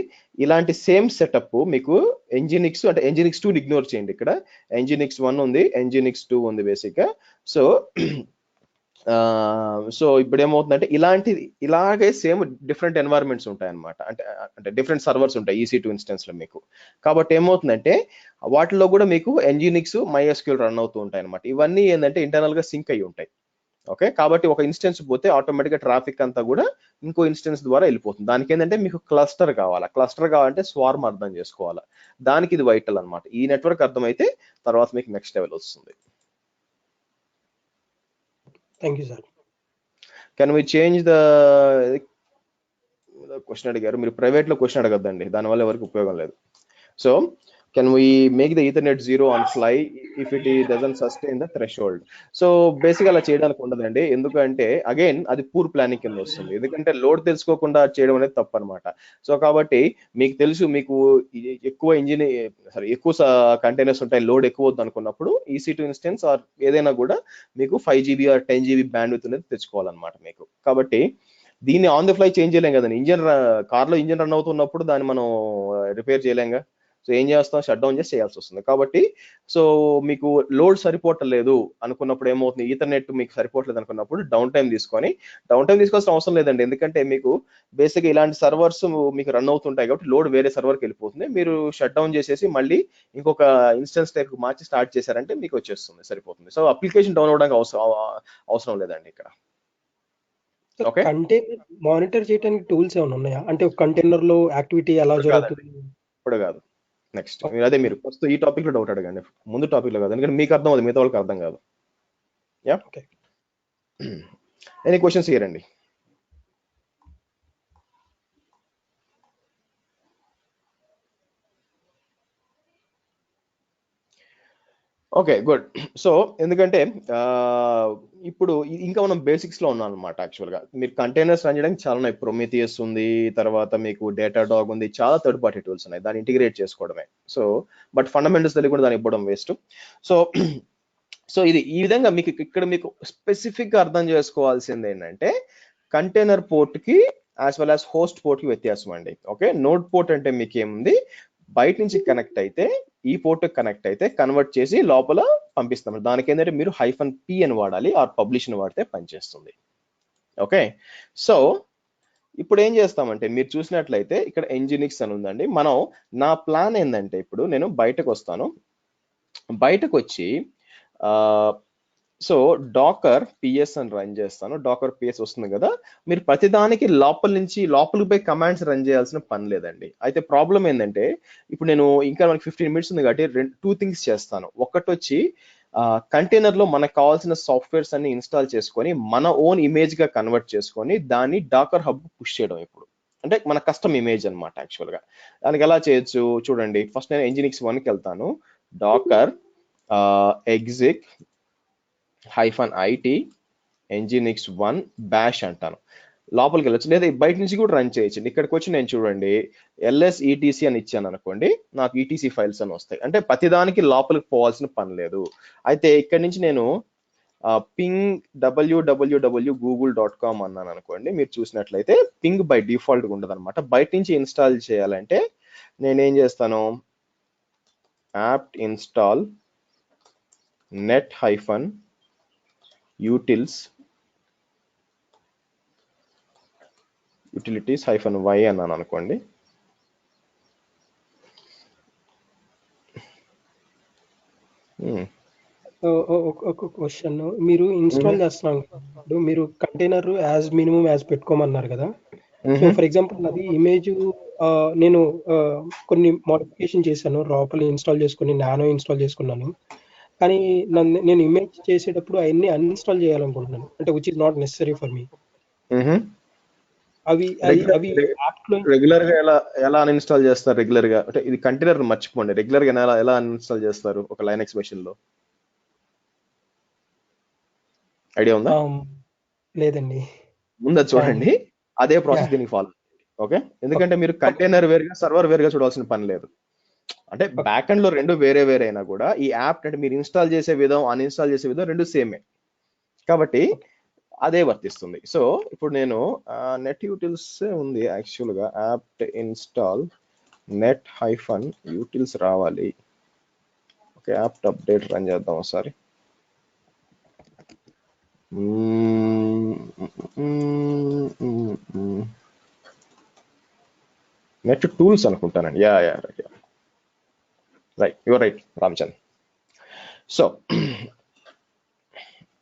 ఇలాంటి సేమ్ సెటప్ మీకు Nginx అంటే Nginx 2 ఇగ్నోర్ చేయండి. ఇక్కడ Nginx 1 ఉంది, Nginx 2 ఉంది బేసిక్ గా. సో ఇప్పుడు ఏమవుతుందంటే ఇలాగే సేమ్ డిఫరెంట్ ఎన్వైరన్మెంట్స్ ఉంటాయి అనమాట. అంటే డిఫరెంట్ సర్వర్స్ ఉంటాయి EC2 ఇన్స్టెన్స్ లో మీకు. కాబట్టి ఏమవుతుందంటే వాటిలో కూడా మీకు Nginx MySQL రన్ అవుతూ ఉంటాయి అనమాట. ఇవన్నీ ఏంటంటే ఇంటర్నల్ గా సింక్ అయ్యి ఉంటాయి. ఓకే, కాబట్టి ఒక ఇన్స్టెన్స్ పోతే ఆటోమేటిక్ గా ట్రాఫిక్ అంతా కూడా ఇంకో ఇన్స్టెన్స్ ద్వారా వెళ్ళిపోతుంది. దానికి ఏంటంటే మీకు క్లస్టర్ కావాలా. క్లస్టర్ కావాలంటే స్వార్మ్ అర్థం చేసుకోవాలా. దానికి ఇది వైటల్ అనమాట. ఈ నెట్వర్క్ అర్థమైతే తర్వాత మీకు నెక్స్ట్ లెవెల్ వస్తుంది. Thank you sir. Can we change the question అడిగారు. మీరు ప్రైవేట్ లో క్వశ్చన్ అడగద్దండి, దానివల్ల ఎవరికి ఉపయోగం లేదు. So can we make the ethernet zero on fly if it doesn't sustain the threshold? So basic అలా చేయడానికి ఉండదండి. ఎందుకంటే అగైన్ అది పూర్ ప్లానింగ్ కింద వస్తుంది. ఎందుకంటే లోడ్ తెలుసుకోకుండా చేయడం అనేది తప్పు అనమాట. సో కాబట్టి మీకు తెలుసు, మీకు ఎక్కువ ఎక్కువ కంటైనర్స్ ఉంటాయి, లోడ్ ఎక్కువ వద్దు అనుకున్నప్పుడు EC2 ఇన్స్టెన్స్ ఆర్ ఏదైనా కూడా మీకు 5 GB ఆర్ 10 GB బ్యాండ్విడ్త్ అనేది తెచ్చుకోవాలన్నమాట మీకు. కాబట్టి దీన్ని ఆన్ ది ఫ్లై చేంజ్ చేయలేం కదండి. కార్లో ఇంజిన్ రన్ అవుతున్నప్పుడు దాన్ని మనం రిపేర్ చేయలేంగా. సో ఏం చేస్తాం, షట్ డౌన్ చేసి చేయాల్సి వస్తుంది. కాబట్టి సో మీకు లోడ్ సరిపోవట్లేదు అనుకున్నప్పుడు ఏమవుతుంది, ఈథర్నెట్ మీకు సరిపోవట్లేదు అనుకున్నప్పుడు డౌన్ టైం తీసుకోవాల్సిన అవసరం లేదండి. ఎందుకంటే మీకు బేసిక్గా ఇలాంటి సర్వర్స్ మీకు రన్ అవుతుంటాయి కాబట్టి లోడ్ వేరే సర్వర్కి వెళ్ళిపోతుంది. మీరు షట్ డౌన్ చేసేసి మళ్ళీ ఇంకొక ఇన్స్టెన్స్ టైప్ మార్చి స్టార్ట్ చేశారంటే మీకు వచ్చేస్తుంది, సరిపోతుంది. సో అప్లికేషన్ డౌన్ అవడానికి అవసరం లేదండి ఇక్కడ. ఓకే, కంటైనర్ మానిటర్ చేయడానికి టూల్స్ ఏమైనా ఉన్నాయా? అంటే ఒక కంటైనర్ లో యాక్టివిటీ ఎలా జరుగుతుంది? ఇప్పుడు కాదు, నెక్స్ట్. మీరు ఫస్ట్ ఈ టాపిక్ లో డౌట్ అడగండి, ముందు టాపిక్ లో కాదు. ఎందుకంటే మీకు అర్థం అవుతుంది, మిగతా వాళ్ళకి అర్థం కాదు. Yeah, okay. Any questions here అండి? Okay, good. సో ఎందుకంటే ఇప్పుడు ఇంకా మనం బేసిక్స్ లో ఉన్నాం అనమాట. యాక్చువల్గా మీరు కంటైనర్స్ రన్ చేయడానికి చాలా ఉన్నాయి. ప్రొమీథియస్ ఉంది, తర్వాత మీకు డేటాడాగ్ ఉంది, చాలా థర్డ్ పార్టీ టూల్స్ ఉన్నాయి. దాన్ని ఇంటిగ్రేట్ చేసుకోవడమే. సో బట్ ఫండమెంటల్స్ తెలియకుండా దాన్ని ఇవ్వడం వేస్ట్. సో ఇది ఈ విధంగా మీకు ఇక్కడ మీకు స్పెసిఫిక్ గా అర్థం చేసుకోవాల్సింది ఏంటంటే కంటైనర్ పోర్ట్ కి as well as host port కి వ్యత్యాసం అండి. ఓకే, నోడ్ పోర్ట్ అంటే మీకు ఏముంది, బయట నుంచి కనెక్ట్ అయితే ఈ పోర్ట్ కనెక్ట్ అయితే కన్వర్ట్ చేసి లోపల పంపిస్తాం. దానికి ఏంటంటే మీరు -p అని వాడాలి, ఆర్ పబ్లిష్ అని వాడితే పనిచేస్తుంది. ఓకే, సో ఇప్పుడు ఏం చేస్తామంటే మీరు చూసినట్లయితే ఇక్కడ Nginx అని ఉందండి. నా ప్లాన్ ఏంటంటే ఇప్పుడు నేను బయటకు వస్తాను. బయటకు వచ్చి సో డాకర్ PS అని రన్ చేస్తాను. డాకర్ PS వస్తుంది కదా, మీరు ప్రతిదానికి లోపలికి పోయి కమాండ్స్ రన్ చేయాల్సిన పని లేదండి. అయితే ప్రాబ్లం ఏంటంటే ఇప్పుడు నేను ఇంకా మనకి 15 మినిట్స్ ఉంది కాబట్టి 2 థింగ్స్ చేస్తాను. ఒకటి వచ్చి కంటైనర్ లో మనకు కావాల్సిన సాఫ్ట్వేర్స్ అన్ని ఇన్స్టాల్ చేసుకొని మన ఓన్ ఇమేజ్ గా కన్వర్ట్ చేసుకొని దాన్ని డాకర్ హబ్ పుష్ చేయడం. ఇప్పుడు అంటే మన కస్టమ్ ఇమేజ్ అనమాట. యాక్చువల్ గా దానికి ఎలా చేయొచ్చు చూడండి. ఫస్ట్ నేను Nginx 1 కి వెళ్తాను. Docker exec -it Nginx 1 bash అంటాను. లోపలికి వెళ్ళొచ్చు, లేదా బయట నుంచి కూడా రన్ చేయొచ్చు. ఇక్కడికి వచ్చి నేను చూడండి ls etc అని ఇచ్చాను అనుకోండి, నాకు etc ఫైల్స్ అని వస్తాయి. అంటే ప్రతిదానికి లోపలికి పోవాల్సిన పని లేదు. అయితే ఇక్కడ నుంచి నేను పింగ్ www.google.com అన్నాను అనుకోండి, మీరు చూసినట్లయితే పింగ్ బై డిఫాల్ట్ ఉండదు అనమాట. బయట నుంచి ఇన్స్టాల్ చేయాలంటే నేనేం చేస్తాను, apt install net-utils utilities -y అన్నాను అనుకోండి. ఒక క్వశ్చన్, మీరు ఇన్స్టాల్ చేస్తున్నాం ఇప్పుడు మీరు కంటైనర్ యాజ్ మినిమం యాజ్ పెట్టుకోమన్నారు కదా. సో ఫర్ ఎగ్జాంపుల్ అది ఇమేజ్ నేను కొన్ని మోడిఫికేషన్ చేశాను, లోపల ఇన్స్టాల్ చేసుకుని నానో ఇన్స్టాల్ చేసుకున్నాను. కానీ నేను ఇమేజ్ చేసేటప్పుడు అవన్నీ అన్ఇన్స్టాల్ చేయాలనుకుంటున్నాను, అంటే which is not necessary for me. అవి రెగ్యులర్ గా ఎలా అన్ఇన్స్టాల్ చేస్తారు? రెగ్యులర్ గా అంటే ఇది కంటైనర్ మర్చిపోండి, రెగ్యులర్ గా ఎలా అన్ఇన్స్టాల్ చేస్తారు ఒక లైనక్స్ మెషిన్ లో? ఐడియా ఉందా? లేదండి. ముందు చూడండి, అదే ప్రాసెస్ దీనికి ఫాలో. ఓకే, ఎందుకంటే మీరు కంటైనర్ వేరుగా సర్వర్ వేరుగా చూడాల్సిన పని లేదు. అంటే బ్యాక్ ఎండ్ లో రెండు వేరే అయినా కూడా ఈ యాప్ అంటే మీరు ఇన్స్టాల్ చేసే విధం అన్ఇన్స్టాల్ చేసే విధం రెండు సేమే కాబట్టి అదే వర్తిస్తుంది. సో ఇప్పుడు నేను నెట్ యూటిల్స్ ఉంది యాక్చువల్ గా, యాప్ట్ ఇన్స్టాల్ నెట్ -utils రావాలి. ఓకే, యాప్ట్ అప్డేట్ రన్ చేద్దాం ఒకసారి. నెట్ టూల్స్ అనుకుంటానండి. Yeah right, you're right Ramachand. So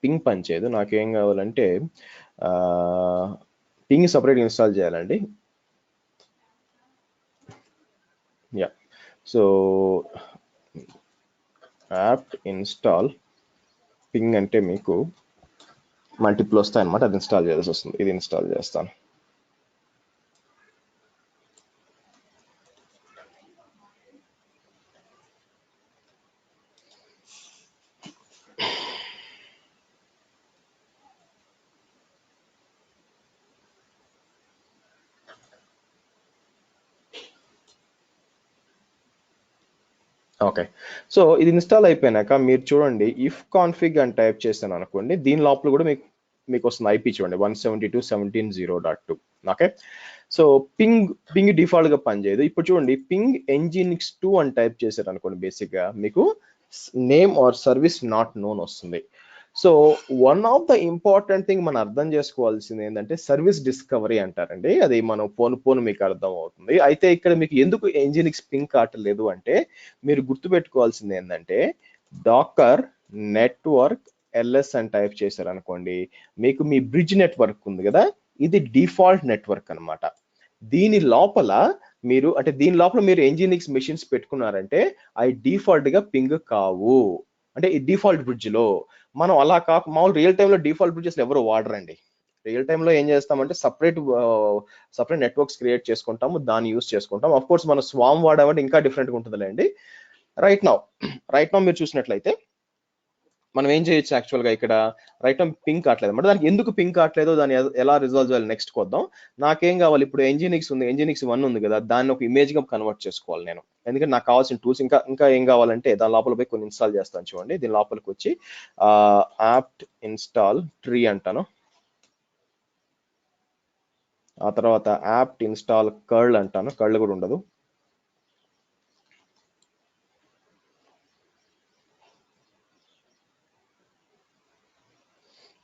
ping పనిచేయదు, నాకేం కావాలంటే పింగ్ సపరేట్ ఇన్స్టాల్ చేయాలండి. Yeah, so apt install ping అంటే మీకు మల్టిపుల్ వస్తాయి అనమాట, అది ఇన్స్టాల్ చేయాల్సి వస్తుంది. ఇది ఇన్స్టాల్ చేస్తాను. ఓకే, సో ఇది ఇన్స్టాల్ అయిపోయినాక మీరు చూడండి, ఇఫ్ కాన్ఫిగ్ అని టైప్ చేస్తాను అనుకోండి, దీని లోపల కూడా మీకు వస్తుంది ఐపీ చూడండి 172.17.0.2. ఓకే, సో పింగ్ డిఫాల్ట్ గా పనిచేయదు. ఇప్పుడు చూడండి, పింగ్ nginx 2 అని టైప్ చేశారు అనుకోండి, బేసిక్ గా మీకు name or service not known వస్తుంది. So one of the important thing మనం అర్థం చేసుకోవాల్సింది ఏంటంటే సర్వీస్ డిస్కవరీ అంటారండి. అది మనం పోను మీకు అర్థం అవుతుంది. అయితే ఇక్కడ మీకు ఎందుకు nginx పింగ్ కావట్లేదు అంటే మీరు గుర్తుపెట్టుకోవాల్సింది ఏంటంటే డాకర్ నెట్వర్క్ ls అని టైప్ చేశారు అనుకోండి, మీకు మీ బ్రిడ్జ్ నెట్వర్క్ ఉంది కదా, ఇది డిఫాల్ట్ నెట్వర్క్ అనమాట. దీని లోపల మీరు nginx మెషిన్స్ పెట్టుకున్నారంటే అవి డిఫాల్ట్ గా పింగ్ కావు. అంటే ఈ డిఫాల్ట్ బ్రిడ్జ్ లో మనం అలా మామూలు రియల్ టైమ్ లో డిఫాల్ట్ బ్రిడ్జెస్ ఎవరు వాడరండి. రియల్ టైమ్ లో ఏం చేస్తామంటే సపరేట్ నెట్వర్క్స్ క్రియేట్ చేసుకుంటాము, దాన్ని యూస్ చేసుకుంటాం. అఫ్ కోర్స్ మనం స్వామ్ వాడామంటే ఇంకా డిఫరెంట్ గా ఉంటుందిలేండి. రైట్ నౌ మీరు చూసినట్లయితే మనం ఏం చేయొచ్చు యాక్చువల్ గా ఇక్కడ రైట్ నౌ పింగ్ కావట్లేదు అంటే దానికి ఎందుకు పింగ్ కావట్లేదో దాన్ని ఎలా రిజాల్వ్ చేయాలి నెక్స్ట్ కొద్దాం. నాకేం కావాలి, ఇప్పుడు nginx 1 ఉంది కదా, దాన్ని ఒక ఇమేజ్ గా కన్వర్ట్ చేసుకోవాలి నేను. ఎందుకంటే నాకు కావాల్సిన టూల్స్ ఇంకా ఏం కావాలంటే దాని లోపల పోయి కొన్ని ఇన్స్టాల్ చేస్తాను. చూడండి, దీని లోపలికి వచ్చి యాప్ట్ ఇన్స్టాల్ ట్రీ అంటాను, ఆ తర్వాత యాప్ట్ ఇన్స్టాల్ కర్ల్ అంటాను, కర్ల్ కూడా ఉండదు.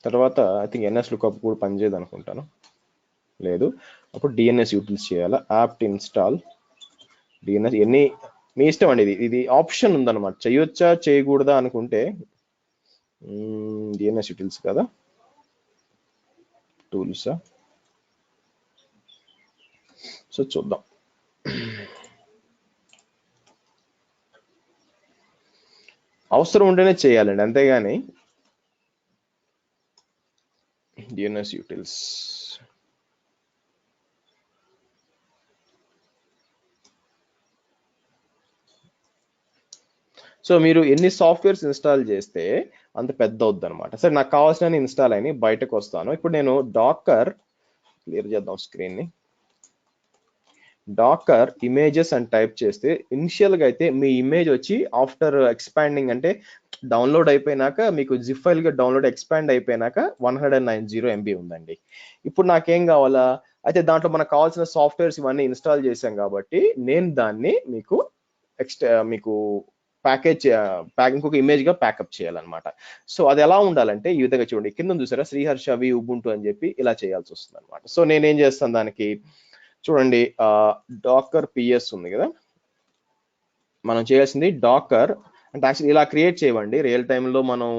తర్వాత ఐ థింక్ ns లుకప్ కూడా పనిచేయదు అనుకుంటాను, లేదు. అప్పుడు DNS యూటిల్స్ చేయాలా, యాప్ట్ ఇన్స్టాల్ DNS. ఎన్ని మీ ఇష్టం అండి, ఇది ఆప్షన్ ఉందన్నమాట, చేయొచ్చా చేయకూడదా అనుకుంటే. DNS యూటిల్స్ కదా, టూల్సా, సో చూద్దాం. అవసరం ఉంటేనే చేయాలండి, అంతేగాని DNS utils. సో మీరు ఎన్ని సాఫ్ట్వేర్స్ ఇన్స్టాల్ చేస్తే అంత పెద్ద అవుద్ది అనమాట. సరే, నాకు కావాల్సిన ఇన్స్టాల్ అయినాయి, బయటకు వస్తాను. ఇప్పుడు నేను డాకర్ క్లియర్ చేద్దాం స్క్రీన్ ని. డాకర్ ఇమేజెస్ అని టైప్ చేస్తే ఇనిషియల్ గా అయితే మీ ఇమేజ్ వచ్చి ఆఫ్టర్ ఎక్స్పాండింగ్ అంటే డౌన్లోడ్ అయిపోయినాక మీకు జిప్ ఫైల్ గా డౌన్లోడ్ ఎక్స్పాండ్ అయిపోయినాక 190 MB ఉందండి. ఇప్పుడు నాకేం కావాలా, అయితే దాంట్లో మనకు కావాల్సిన సాఫ్ట్వేర్స్ ఇవన్నీ ఇన్స్టాల్ చేశాం కాబట్టి నేను దాన్ని మీకు ఇంకొక ఇమేజ్ గా ప్యాకప్ చేయాలన్నమాట. సో అది ఎలా ఉండాలంటే ఈ విధంగా చూడండి, కింద చూసారా శ్రీహర్ష వి ఉబుంటు అని చెప్పి ఇలా చేయాల్సి వస్తుంది అనమాట. సో నేనేం చేస్తాను దానికి చూడండి, డాకర్ పిఎస్ ఉంది కదా, మనం చేయాల్సింది డాకర్ అంటే యాక్చువల్లీ ఇలా క్రియేట్ చేయండి. రియల్ టైంలో మనం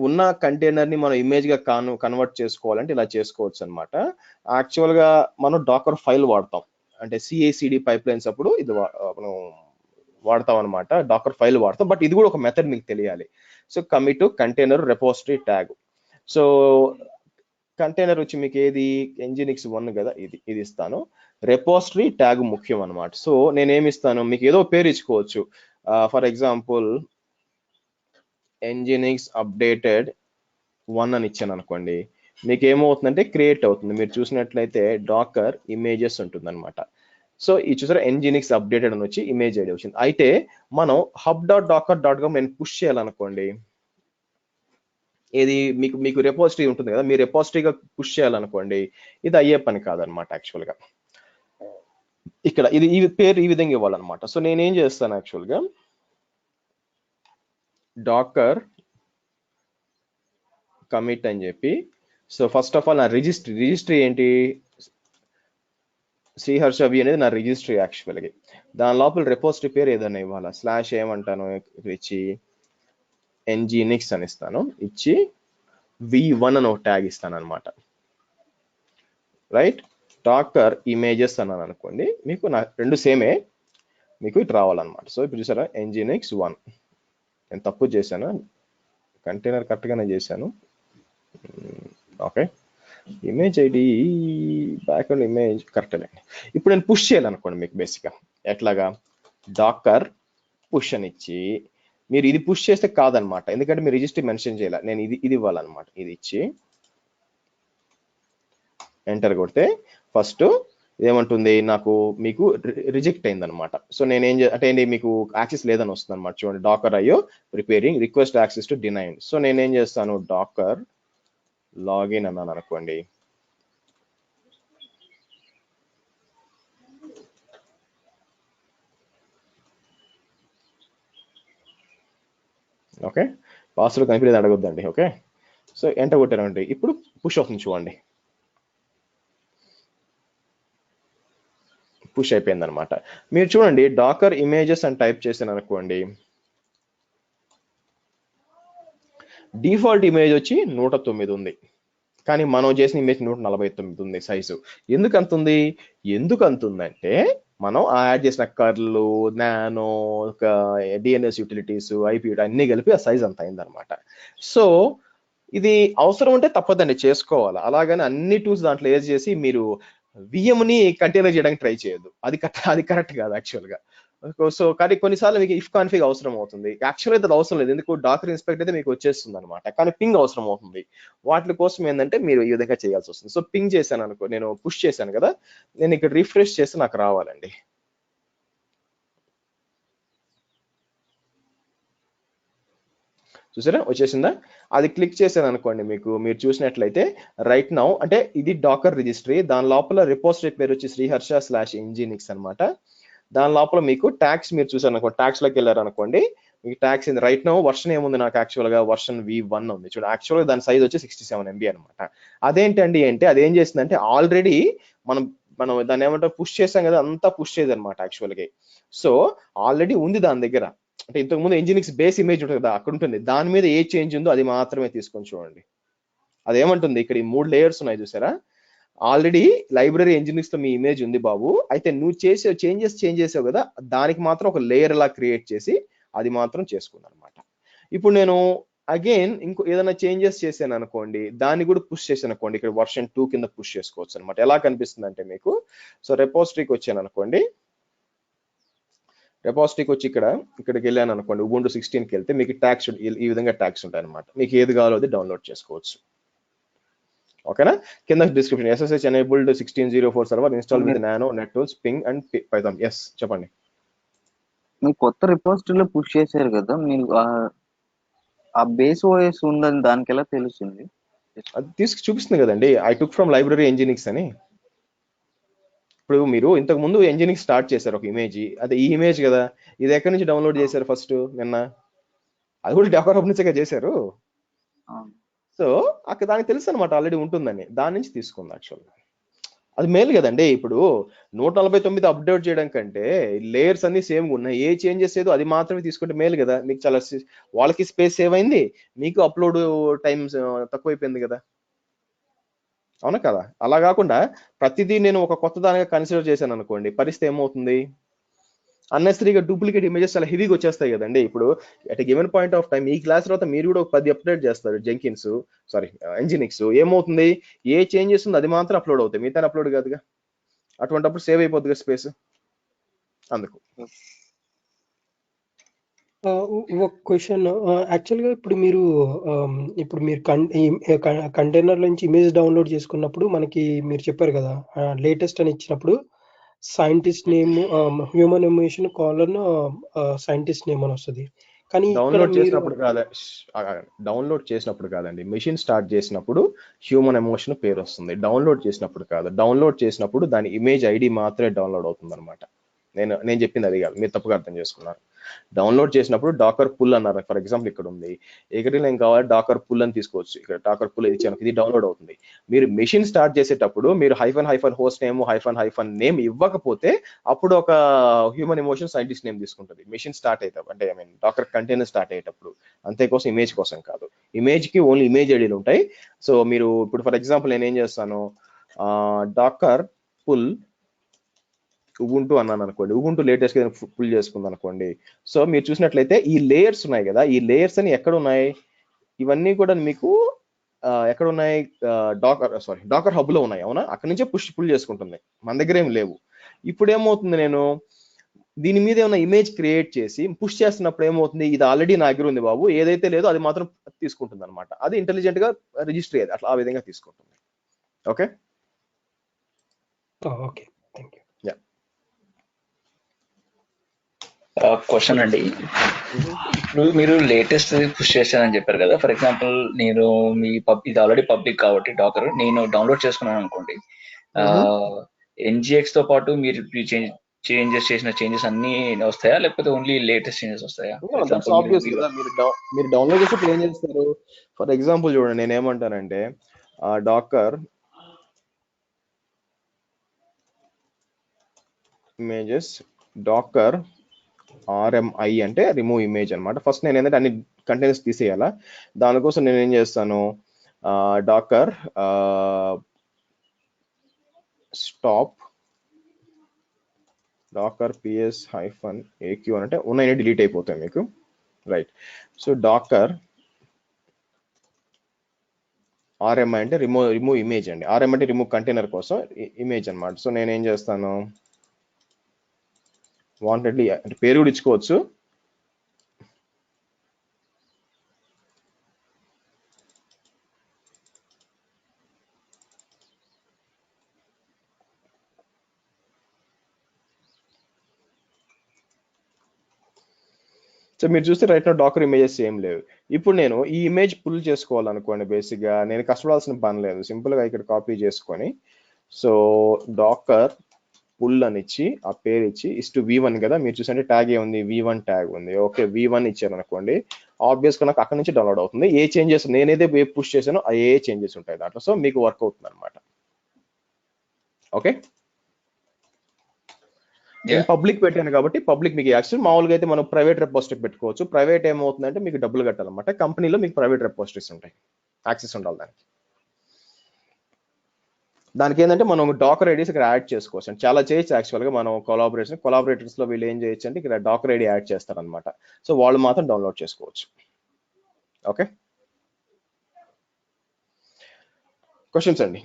ఉన్న కంటైనర్ ని మనం ఇమేజ్ గా కన్వర్ట్ చేసుకోవాలంటే ఇలా చేసుకోవచ్చు అనమాట. యాక్చువల్ గా మనం డాకర్ ఫైల్ వాడతాం, అంటే సిఐసిడి పైప్ లైన్స్ అప్పుడు ఇది మనం వాడతాం అనమాట, డాకర్ ఫైల్ వాడతాం. బట్ ఇది కూడా ఒక మెథడ్ మీకు తెలియాలి. So commit container repository tag. So container వచ్చి మీకు ఏది ఎంజినిక్స్ 1 కదా, ఇది ఇస్తాను. రెపోజిటరీ ట్యాగ్ ముఖ్యం అనమాట. సో నేనేమి ఇస్తాను, మీకు ఏదో పేరు ఇచ్చుకోవచ్చు. ఫర్ ఎగ్జాంపుల్ ఎంజినిక్స్ అప్డేటెడ్ 1 అని ఇచ్చాను అనుకోండి, మీకు ఏమవుతుందంటే క్రియేట్ అవుతుంది. మీరు చూసినట్లయితే డాకర్ ఇమేజెస్ ఉంటుంది అనమాట. సో ఇది చూసారా, ఎంజినిక్స్ అప్డేటెడ్ అని వచ్చి ఇమేజ్ ఐడి వచ్చింది. అయితే మనం hub.docker.com నేను పుష్ చేయాలనుకోండి, ఏది మీకు రెపోజిటరీ ఉంటుంది కదా, మీరు రెపోజిటరీగా పుష్ చేయాలనుకోండి, ఇది అయ్యే పని కాదనమాట. యాక్చువల్గా ఇక్కడ ఈ పేరు ఈ విధంగా ఇవ్వాలన్నమాట. సో నేనేం చేస్తాను యాక్చువల్గా డాకర్ కమిట్ అని చెప్పి, సో ఫస్ట్ ఆఫ్ ఆల్ నా రిజిస్ట్రీ ఏంటి, శ్రీహర్ష వి అనేది నా రిజిస్ట్రీ యాక్చువల్గా. దాని లోపల రెపోజిటరీ పేరు ఏదైనా ఇవ్వాలా, స్లాష్ ఏమంటాను ఇచ్చి ఎంజినిక్స్ అని ఇస్తాను, ఇచ్చి v1 అని ఒక ట్యాగ్ ఇస్తాను అనమాట. రైట్, డాకర్ ఇమేజెస్ అన్నాను అనుకోండి, మీకు నా రెండు సేమే, మీకు ఇటు రావాలన్నమాట. సో ఇప్పుడు చూసారా ఎంజినిక్స్ 1, నేను తప్పు చేశాను, కంటైనర్ కరెక్ట్గానే చేశాను. Okay, image ID background image correct అండి. ఇప్పుడు నేను పుష్ చేయాలనుకోండి, మీకు బేసిక్గా ఎట్లాగా డాకర్ పుష్ అని ఇచ్చి, మీరు ఇది పుష్ చేస్తే కాదనమాట, ఎందుకంటే మీరు రిజిస్ట్రీ మెన్షన్ చేయాలి. నేను ఇది ఇవ్వాలన్నమాట. ఇది ఇచ్చి ఎంటర్ కొడితే ఫస్ట్ ఏమంటుంది, మీకు రిజెక్ట్ అయింది అనమాట. సో నేనేం అంటే మీకు యాక్సెస్ లేదని వస్తుంది అనమాట. చూడండి, డాకర్ అయ్యో preparing request access to denied. So నేనేం చేస్తాను, డాకర్ లాగిన్ అన్నాను అనుకోండి, ఓకే, పాస్వర్డ్ కనిపించేది అడగొద్దండి. ఓకే, సో ఎంటర్ కొట్టారండి, ఇప్పుడు పుష్ అవుతుంది చూడండి, పుష్ అయిపోయింది అనమాట. మీరు చూడండి డాకర్ ఇమేజెస్ అని టైప్ చేశాను అనుకోండి, డిఫాల్ట్ ఇమేజ్ వచ్చి 109 ఉంది, కానీ మనం చేసిన ఇమేజ్ 149 ఉంది సైజు. ఎందుకు అంతుందంటే మనం యాడ్ చేసిన కర్లు, నానో, డిఎన్ఎస్ యూటిలిటీస్, ఐపీ అన్ని కలిపి ఆ సైజ్ అంత అయిందనమాట. సో ఇది అవసరం ఉంటే తప్పదండి, చేసుకోవాలి. అలాగని అన్ని టూల్స్ దాంట్లో ఏజ్ చేసి మీరు విఎంని కంటైనర్ చేయడానికి ట్రై చేయొద్దు, అది కరెక్ట్ కాదు యాక్చువల్గా. సో కానీ కొన్నిసార్లు మీకు ఇఫ్ కాన్ఫిగ్ అవసరం అవుతుంది. యాక్చువల్ అయితే అది అవసరం లేదు, ఎందుకు డాకర్ ఇన్స్పెక్ట్ అయితే మీకు వచ్చేస్తుంది అనమాట, కానీ పింగ్ అవసరం అవుతుంది. వాటి కోసం ఏంటంటే మీరు ఈ విధంగా చేయాల్సి వస్తుంది. సో పింగ్ చేశాను అనుకో, నేను పుష్ చేశాను కదా, నేను ఇక్కడ రిఫ్రెష్ చేస్తే నాకు రావాలండి. చూసారా వచ్చేసిందా, అది క్లిక్ చేశాను అనుకోండి, మీరు చూసినట్లయితే రైట్ నౌ అంటే ఇది డాకర్ రిజిస్ట్రీ, దాని లోపల రిపోజిటరీ పేరు వచ్చి శ్రీహర్ష/ఎంజినిక్స్ అనమాట. దాని లోపల మీకు ట్యాగ్స్ మీరు చూసారు అనుకోండి, ట్యాగ్స్ లోకి వెళ్ళారు అనుకోండి, మీకు ట్యాగ్స్ రైట్ నౌ వర్షన్ ఏముంది నాకు, యాక్చువల్ గా వర్షన్ v1 ఉంది చూడండి. యాక్చువల్ గా దాని సైజ్ వచ్చి 67 MB అనమాట. అదేంటండి అంటే అదేం చేసిందంటే ఆల్రెడీ మనం దాన్ని ఏమంటారు పుష్ చేసాం కదా, అంతా పుష్ చేయదు అనమాట యాక్చువల్గా. సో ఆల్రెడీ ఉంది దాని దగ్గర, అంటే ఇంతకుముందు ఎంజినిక్స్ బేస్ ఇమేజ్ ఉంటుంది కదా, అక్కడ ఉంటుంది, దాని మీద ఏ చేంజ్ ఉందో అది మాత్రమే తీసుకొని చూడండి. అదేమంటుంది, ఇక్కడ ఈ 3 లేయర్స్ ఉన్నాయి చూసారా, ఆల్రెడీ లైబ్రరీ ఎంజినిక్స్ లో మీ ఇమేజ్ ఉంది బాబు, అయితే నువ్వు చేంజ్ చేసావు కదా, దానికి మాత్రం ఒక లేయర్ లా క్రియేట్ చేసి అది మాత్రం చేసుకున్నాను అనమాట. ఇప్పుడు నేను అగైన్ ఇంకో ఏదైనా చేంజెస్ చేశాను అనుకోండి, దాన్ని కూడా పుష్ చేశాను అనుకోండి, ఇక్కడ వర్షన్ 2 కింద పుష్ చేసుకోవచ్చు అనమాట. ఎలా కనిపిస్తుంది అంటే మీకు, సో రెపోజిటరీకి వచ్చాను అనుకోండి, రెపోజిటరీకి వచ్చి ఇక్కడికి వెళ్ళాను అనుకోండి, ఉబుంటు 16కి వెళ్తే మీకు ట్యాగ్స్ ఈ విధంగా ట్యాగ్స్ ఉంటాయి అనమాట. మీకు ఏది కావాలో అది డౌన్లోడ్ చేసుకోవచ్చు. ఓకేనా, కింద description SSH enabled 1604 server install with nano net tools ping and python. Yes చెప్పండి. మీరు కొత్త రిపోజిటరీలో పుష్ చేశారు కదా, మీరు ఆ బేస్ ఓఎస్ ఉందని దానికి ఎలా తెలుస్తుంది? అది చూపిస్తుంది కదండి, I took from library Nginx అని. ఇప్పుడు మీరు ఇంతకు ముందు ఎంజినింగ్ స్టార్ట్ చేశారు ఒక ఇమేజ్, అదే ఈ ఇమేజ్ కదా, ఇది ఎక్కడి నుంచి డౌన్లోడ్ చేశారు ఫస్ట్ నిన్న? అది కూడా డాకర్ హబ్ నుంచే చేశారు. సో అక్కడ దానికి తెలుసు అనమాట ఆల్రెడీ ఉంటుందని, దాని నుంచి తీసుకుంది యాక్చువల్గా. అది మేలు కదండి. ఇప్పుడు 149 అప్డేట్ చేయడం కంటే లేయర్స్ అన్ని సేమ్ ఉన్నాయి, ఏ చేంజెస్ ఏదో అది మాత్రమే తీసుకుంటే మేలు కదా. మీకు చాలా వాళ్ళకి స్పేస్ సేవ్ అయింది, మీకు అప్లోడ్ టైం తక్కువైపోయింది కదా, అవునా కదా? అలా కాకుండా ప్రతిదీ నేను ఒక కొత్త దానిగా కన్సిడర్ చేశాను అనుకోండి, పరిస్థితి ఏమవుతుంది? అన్నెసరీగా డూప్లికేట్ ఇమేజెస్ చాలా హెవీగా వచ్చేస్తాయి కదండి. ఇప్పుడు at given point of time ఈ క్లాస్ తర్వాత మీరు కూడా ఒక 10 అప్డేట్ చేస్తారు జెంకిన్స్, సారీ ఎంజినిక్స్, ఏమవుతుంది? ఏ చేంజెస్ ఉంది అది మాత్రం అప్లోడ్ అవుతాయి, మిగతా అప్లోడ్ కాదుగా. అటువంటిప్పుడు సేవ్ అయిపోద్దిగా స్పేస్. అందుకు ఒక క్వశ్చన్, యాక్చువల్గా ఇప్పుడు మీరు కంటైనర్ నుంచి ఇమేజ్ డౌన్లోడ్ చేసుకున్నప్పుడు మనకి మీరు చెప్పారు కదా, లేటెస్ట్ అని ఇచ్చినప్పుడు scientist name, human emotion colon scientist name అని వస్తుంది. కానీ డౌన్లోడ్ చేసినప్పుడు డౌన్లోడ్ చేసినప్పుడు కాదండి, మెషిన్ స్టార్ట్ చేసినప్పుడు హ్యూమన్ ఎమోషన్ పేరు వస్తుంది, డౌన్లోడ్ చేసినప్పుడు కాదు. డౌన్లోడ్ చేసినప్పుడు దాని ఇమేజ్ ఐడి మాత్రమే డౌన్లోడ్ అవుతుంది అనమాట. నేను చెప్పింది అది కాదు, మీరు తప్పుగా అర్థం చేసుకున్నారు. డౌన్లోడ్ చేసినప్పుడు డాకర్ పుల్ అన్నారు ఫర్ ఎగ్జాంపుల్, ఇక్కడ ఉంది, ఇక్కడ నేను కావాలి డాకర్ పుల్ అని తీసుకోవచ్చు, ఇక్కడ డాకర్ పుల్ ఇచ్చాను, ఇది డౌన్లోడ్ అవుతుంది. మీరు మెషిన్ స్టార్ట్ చేసేటప్పుడు మీరు hyphen host name hyphen name ఇవ్వకపోతే అప్పుడు ఒక హ్యూమన్ ఎమోషన్ సైంటిస్ట్ నేమ్ తీసుకుంటుంది మెషిన్ స్టార్ట్ అయ్యేటప్పుడు, అంటే I mean docker container start అయ్యేటప్పుడు. అంతే కోసం ఇమేజ్ కోసం కాదు, ఇమేజ్ కి ఓన్లీ ఇమేజ్ ఐడీలు ఉంటాయి. సో మీరు ఇప్పుడు ఫర్ ఎగ్జాంపుల్ నేను ఏం చేస్తాను, డాకర్ పుల్ ఉబుంటూ అన్నాను అనుకోండి, ఉబుంటూ లేటెస్ట్ గా పుల్ చేసుకుంది అనుకోండి. సో మీరు చూసినట్లయితే ఈ లేయర్స్ ఉన్నాయి కదా, ఈ లేయర్స్ అని ఎక్కడ ఉన్నాయి? ఇవన్నీ కూడా మీకు ఎక్కడ ఉన్నాయి? డాకర్ హబ్ లో ఉన్నాయి, అవునా? అక్కడ నుంచే పుల్ చేసుకుంటుంది, మన దగ్గర ఏం లేవు. ఇప్పుడు ఏమవుతుంది, నేను దీని మీద ఏమైనా ఇమేజ్ క్రియేట్ చేసి పుష్ చేస్తున్నప్పుడు ఏమవుతుంది, ఇది ఆల్రెడీ నా దగ్గర ఉంది బాబు, ఏదైతే లేదో అది మాత్రం తీసుకుంటుంది అనమాట. అది ఇంటెలిజెంట్ గా రిజిస్టర్ అయ్యేది, అట్లా ఆ విధంగా తీసుకుంటుంది. Okay okay, thank you. Question అండి, ఇప్పుడు మీరు లేటెస్ట్ పుష్ చేశారని చెప్పారు కదా, ఫర్ ఎగ్జాంపుల్ నేను ఇది ఆల్రెడీ పబ్లిక్ కాబట్టి డాకర్ నేను డౌన్లోడ్ చేసుకున్నాను అనుకోండి, ఎన్జిఎక్స్ తో పాటు మీరు చేసిన చేంజెస్ అన్ని వస్తాయా, లేకపోతే ఓన్లీ లేటెస్ట్ చేంజెస్ వస్తాయా? మీరు డౌన్లోడ్ చేసి ఏం చేస్తారు? ఫర్ ఎగ్జాంపుల్ చూడండి, నేను ఏమంటానంటే డాకర్ ఇమేజెస్ డాకర్ RMI అంటే రిమూవ్ ఇమేజ్ అనమాట. ఫస్ట్ నేను ఏంటంటే అన్ని కంటైనర్స్ తీసేయాలా, దానికోసం నేను ఏం చేస్తాను, డాకర్ స్టాప్ డాకర్ PS-AQ అని అంటే ఉన్నాయి డిలీట్ అయిపోతాయి మీకు, రైట్? సో డాకర్ RMI అంటే రిమూవ్ ఇమేజ్ అండి, RM అంటే రిమూవ్ కంటైనర్ కోసం ఇమేజ్ అనమాట. సో నేను ఏం చేస్తాను, వాంటెడ్లీ అంటే పేరు కూడా ఇచ్చుకోవచ్చు. సో మీరు చూస్తే రైట్ నా డాకర్ ఇమేజెస్ ఏం లేవు. ఇప్పుడు నేను ఈ ఇమేజ్ పుల్ చేసుకోవాలనుకోండి, బేసిక్గా నేను కష్టపడాల్సిన పని లేదు, సింపుల్గా ఇక్కడ కాపీ చేసుకొని, సో డాకర్ పుల్ అని ఇచ్చి ఆ పేరు ఇచ్చి V1 కదా, మీరు చూసంటే ట్యాగ్ ఏముంది, V1 ట్యాగ్ ఉంది. ఓకే, V1 ఇచ్చాను అనుకోండి, ఆబ్వియస్గా నాకు అక్కడ నుంచి డౌన్లోడ్ అవుతుంది. ఏ చేంజెస్ నేనైతే వెబ్ పుష్ చేశానో ఆ ఏ చేంజెస్ ఉంటాయి దాంట్లో, సో మీకు వర్క్ అవుతుంది అనమాట. ఓకే, నేను పబ్లిక్ పెట్టాను కాబట్టి పబ్లిక్ మీకు యాక్సెస్. మామూలుగా అయితే మనం ప్రైవేట్ రెపోజిటరీ పెట్టుకోవచ్చు. ప్రైవేట్ ఏమవుతుందంటే మీకు డబ్బులు కట్టాలన్నమాట, కంపెనీలో మీకు ప్రైవేట్ రెపోజిటరీస్ ఉంటాయి, యాక్సెస్ ఉండాలి దానికి ఏంటంటే మనం డాకర్ ఐడీస్ ఇక్కడ యాడ్ చేసుకోవచ్చు, చాలా చేయొచ్చు యాక్చువల్గా. మనం కొలాబరేటర్స్ లో వీళ్ళు ఏం చేయొచ్చు అంటే ఇక్కడ డాకర్ ఐడి యాడ్ చేస్తారనమాట, సో వాళ్ళు మాత్రం డౌన్లోడ్ చేసుకోవచ్చు. ఓకే, క్వశ్చన్స్ అండి?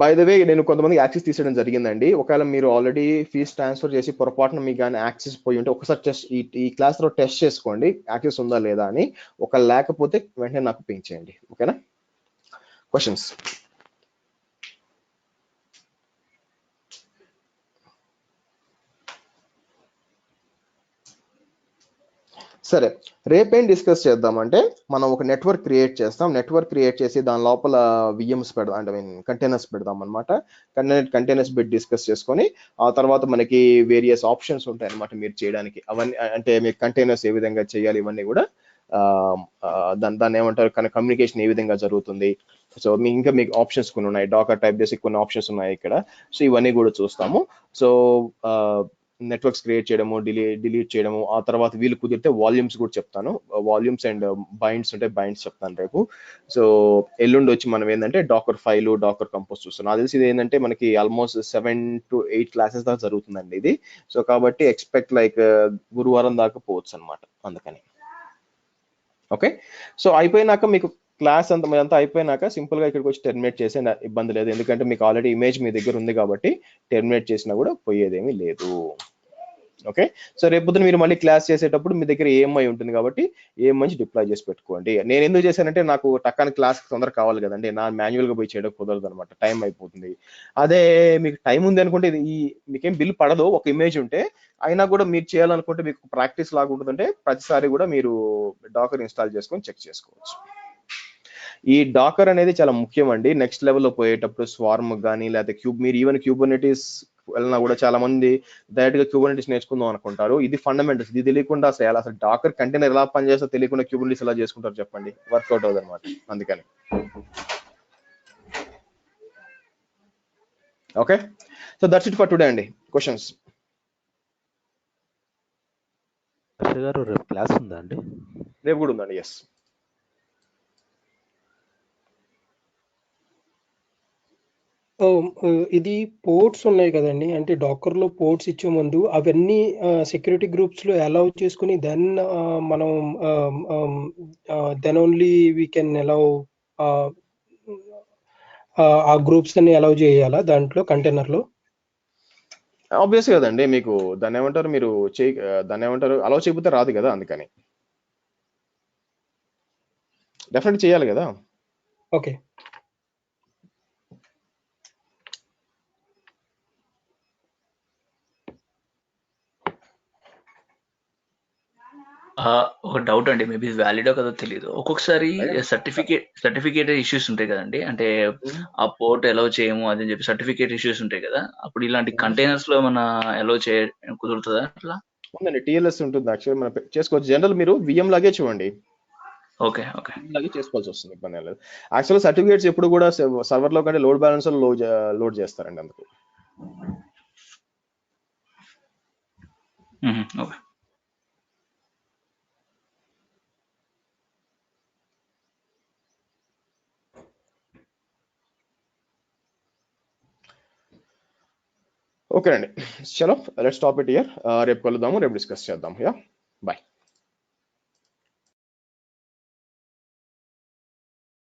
బై ద వే నేను కొంతమంది యాక్సెస్ తీసేయడం జరిగిందండి. ఒకవేళ మీరు ఆల్రెడీ ఫీజ్ ట్రాన్స్ఫర్ చేసి పొరపాటున మీకు కానీ యాక్సెస్ పోయి ఉంటే ఒకసారి టెస్ట్ ఈ క్లాస్ లో టెస్ట్ చేసుకోండి యాక్సెస్ ఉందా లేదా అని. ఒక లేకపోతే వెంటనే నాకు పింక్ చేయండి, ఓకేనా? క్వశ్చన్స్? సరే, రేపేం డిస్కస్ చేద్దామంటే మనం ఒక నెట్వర్క్ క్రియేట్ చేస్తాం. నెట్వర్క్ క్రియేట్ చేసి దాని లోపల విఎమ్స్ పెడదాం, అంటే కంటైనర్స్ పెడదాం అనమాట. కంటైనర్స్ పెట్టి డిస్కస్ చేసుకొని ఆ తర్వాత మనకి వేరియస్ ఆప్షన్స్ ఉంటాయి అనమాట మీరు చేయడానికి. అవన్నీ అంటే మీకు కంటైనర్స్ ఏ విధంగా చేయాలి ఇవన్నీ కూడా దాన్ని ఏమంటారు, కమ్యూనికేషన్ ఏ విధంగా జరుగుతుంది. సో ఇంకా మీకు ఆప్షన్స్ కొన్ని ఉన్నాయి, డాకర్ టైప్ చేసి కొన్ని ఆప్షన్స్ ఉన్నాయి ఇక్కడ. సో ఇవన్నీ కూడా చూస్తాము. సో నెట్వర్క్స్ క్రియేట్ చేయడము, డిలీట్ చేయడము, ఆ తర్వాత వీళ్ళు కుదిరితే వాల్యూమ్స్ కూడా చెప్తాను. వాల్యూమ్స్ అండ్ బైండ్స్ ఉంటే బైండ్స్ చెప్తాను రేపు. సో ఎల్లుండి వచ్చి మనం ఏంటంటే డాకర్ ఫైల్, డాకర్ కంపోజ్ చూస్తాం. నాకు తెలిసి ఇది ఏంటంటే మనకి ఆల్మోస్ట్ 7 to 8 క్లాసెస్ దాకా జరుగుతుందండి ఇది. సో కాబట్టి ఎక్స్పెక్ట్ లైక్ గురువారం దాకా పోవచ్చు అనమాట. అందుకని ఓకే. సో అయిపోయినాక మీకు క్లాస్ అంతా అయిపోయినాక సింపుల్ గా ఇక్కడికి వచ్చి టెర్మినేట్ చేసే ఇబ్బంది లేదు, ఎందుకంటే మీకు ఆల్రెడీ ఇమేజ్ మీ దగ్గర ఉంది కాబట్టి టెర్మినేట్ చేసినా కూడా పోయేదేమీ లేదు. ఓకే. సో రేపు పొద్దున మీరు మళ్ళీ క్లాస్ చేసేటప్పుడు మీ దగ్గర ఏఎంఐ ఉంటుంది కాబట్టి ఏఎంఐ డిప్లాయ్ చేసి పెట్టుకోండి. నేను ఎందుకు చేశానంటే నాకు టక్కాని క్లాస్ తొందర కావాలి కదండి, నా మాన్యువల్ గా పోయి చేయడం కుదరదు అనమాట, టైం అయిపోతుంది. అదే మీకు టైం ఉంది అనుకుంటే ఇది మీకేం బిల్ పడదు, ఒక ఇమేజ్ ఉంటే. అయినా కూడా మీరు చేయాలనుకుంటే మీకు ప్రాక్టీస్ లాగా ఉంటుందంటే ప్రతిసారి కూడా మీరు డాకర్ ఇన్స్టాల్ చేసుకొని చెక్ చేసుకోవచ్చు. ఈ డాకర్ అనేది చాలా ముఖ్యం అండి. నెక్స్ట్ లెవెల్లో పోయేటప్పుడు స్వార్మ్ కానీ లేకపోతే మీరు ఈవెన్ క్యూబర్నెటిస్ వెళ్ళినా కూడా చాలా మంది డైరెక్ట్ గా క్యూబర్నెటిస్ నేర్చుకుందాం అనుకుంటారు. ఇది ఫండమెంటల్స్, ఇది తెలియకుండా అసలు డాకర్ కంటైనర్ ఎలా పనిచేస్తో తెలియకుండా క్యూబర్నెటిస్ ఎలా చేసుకుంటారు చెప్పండి, వర్కౌట్ అవుతుంది అనమాట. అందుకని okay. So that's it for today అండి. క్వశ్చన్స్ గారు రేపు క్లాస్ ఉందా అండి? రేపు కూడా ఉందండి. ఎస్. ఇది పోర్ట్స్ ఉన్నాయి కదండి, అంటే డాకర్ లో పోర్ట్స్ ఇచ్చే ముందు అవన్నీ సెక్యూరిటీ గ్రూప్స్ లో అలౌ చేసుకుని దెన్ మనం then only we can allow ఆ గ్రూప్స్ అన్ని అలౌ చేయాలా దాంట్లో కంటైనర్ లో? ఆబ్వియస్ కదండి, మీకు దాన్ని ఏమంటారు, మీరు దాన్ని ఏమంటారు, అలౌ చేయకపోతే రాదు కదా, అందుకని డెఫినెట్ చేయాలి కదా. ఓకే. ఒక డౌట్ అండి, మేబీ వ్యాలిడో కదా తెలియదు. ఒక్కొక్కసారి సర్టిఫికేట్ ఇష్యూస్ ఉంటాయి కదండి, అంటే ఆ పోర్ట్ ఎలో చేయము అని చెప్పి సర్టిఫికేట్ ఇష్యూస్ ఉంటాయి కదా, అప్పుడు ఇలాంటి కంటైనర్స్ లో మన ఎలో కుదురుతుందా? అట్లా ఉందండి, టిఎల్ఎస్ ఉంటుంది యాక్చువల్లీ, మనం చేసుకోవచ్చు. జనరల్ మీరు విఎం లాగే చూడండి, ఓకే ఓకే లాగే చేసుకోవాల్సి వస్తుంది, ఇబ్బంది లేదు. యాక్చువల్ సర్టిఫికేట్స్ ఎప్పుడు కూడా సర్వర్ లో కంటే లోడ్ బ్యాలెన్సర్ లోడ్ చేస్తారండి, అందుకు. ఓకే. ఓకే అండి, చలో లెట్స్ స్టాప్ ఇట్ హియర్. రేపు కలుద్దాము, రేపు డిస్కస్ చేద్దాం. యా.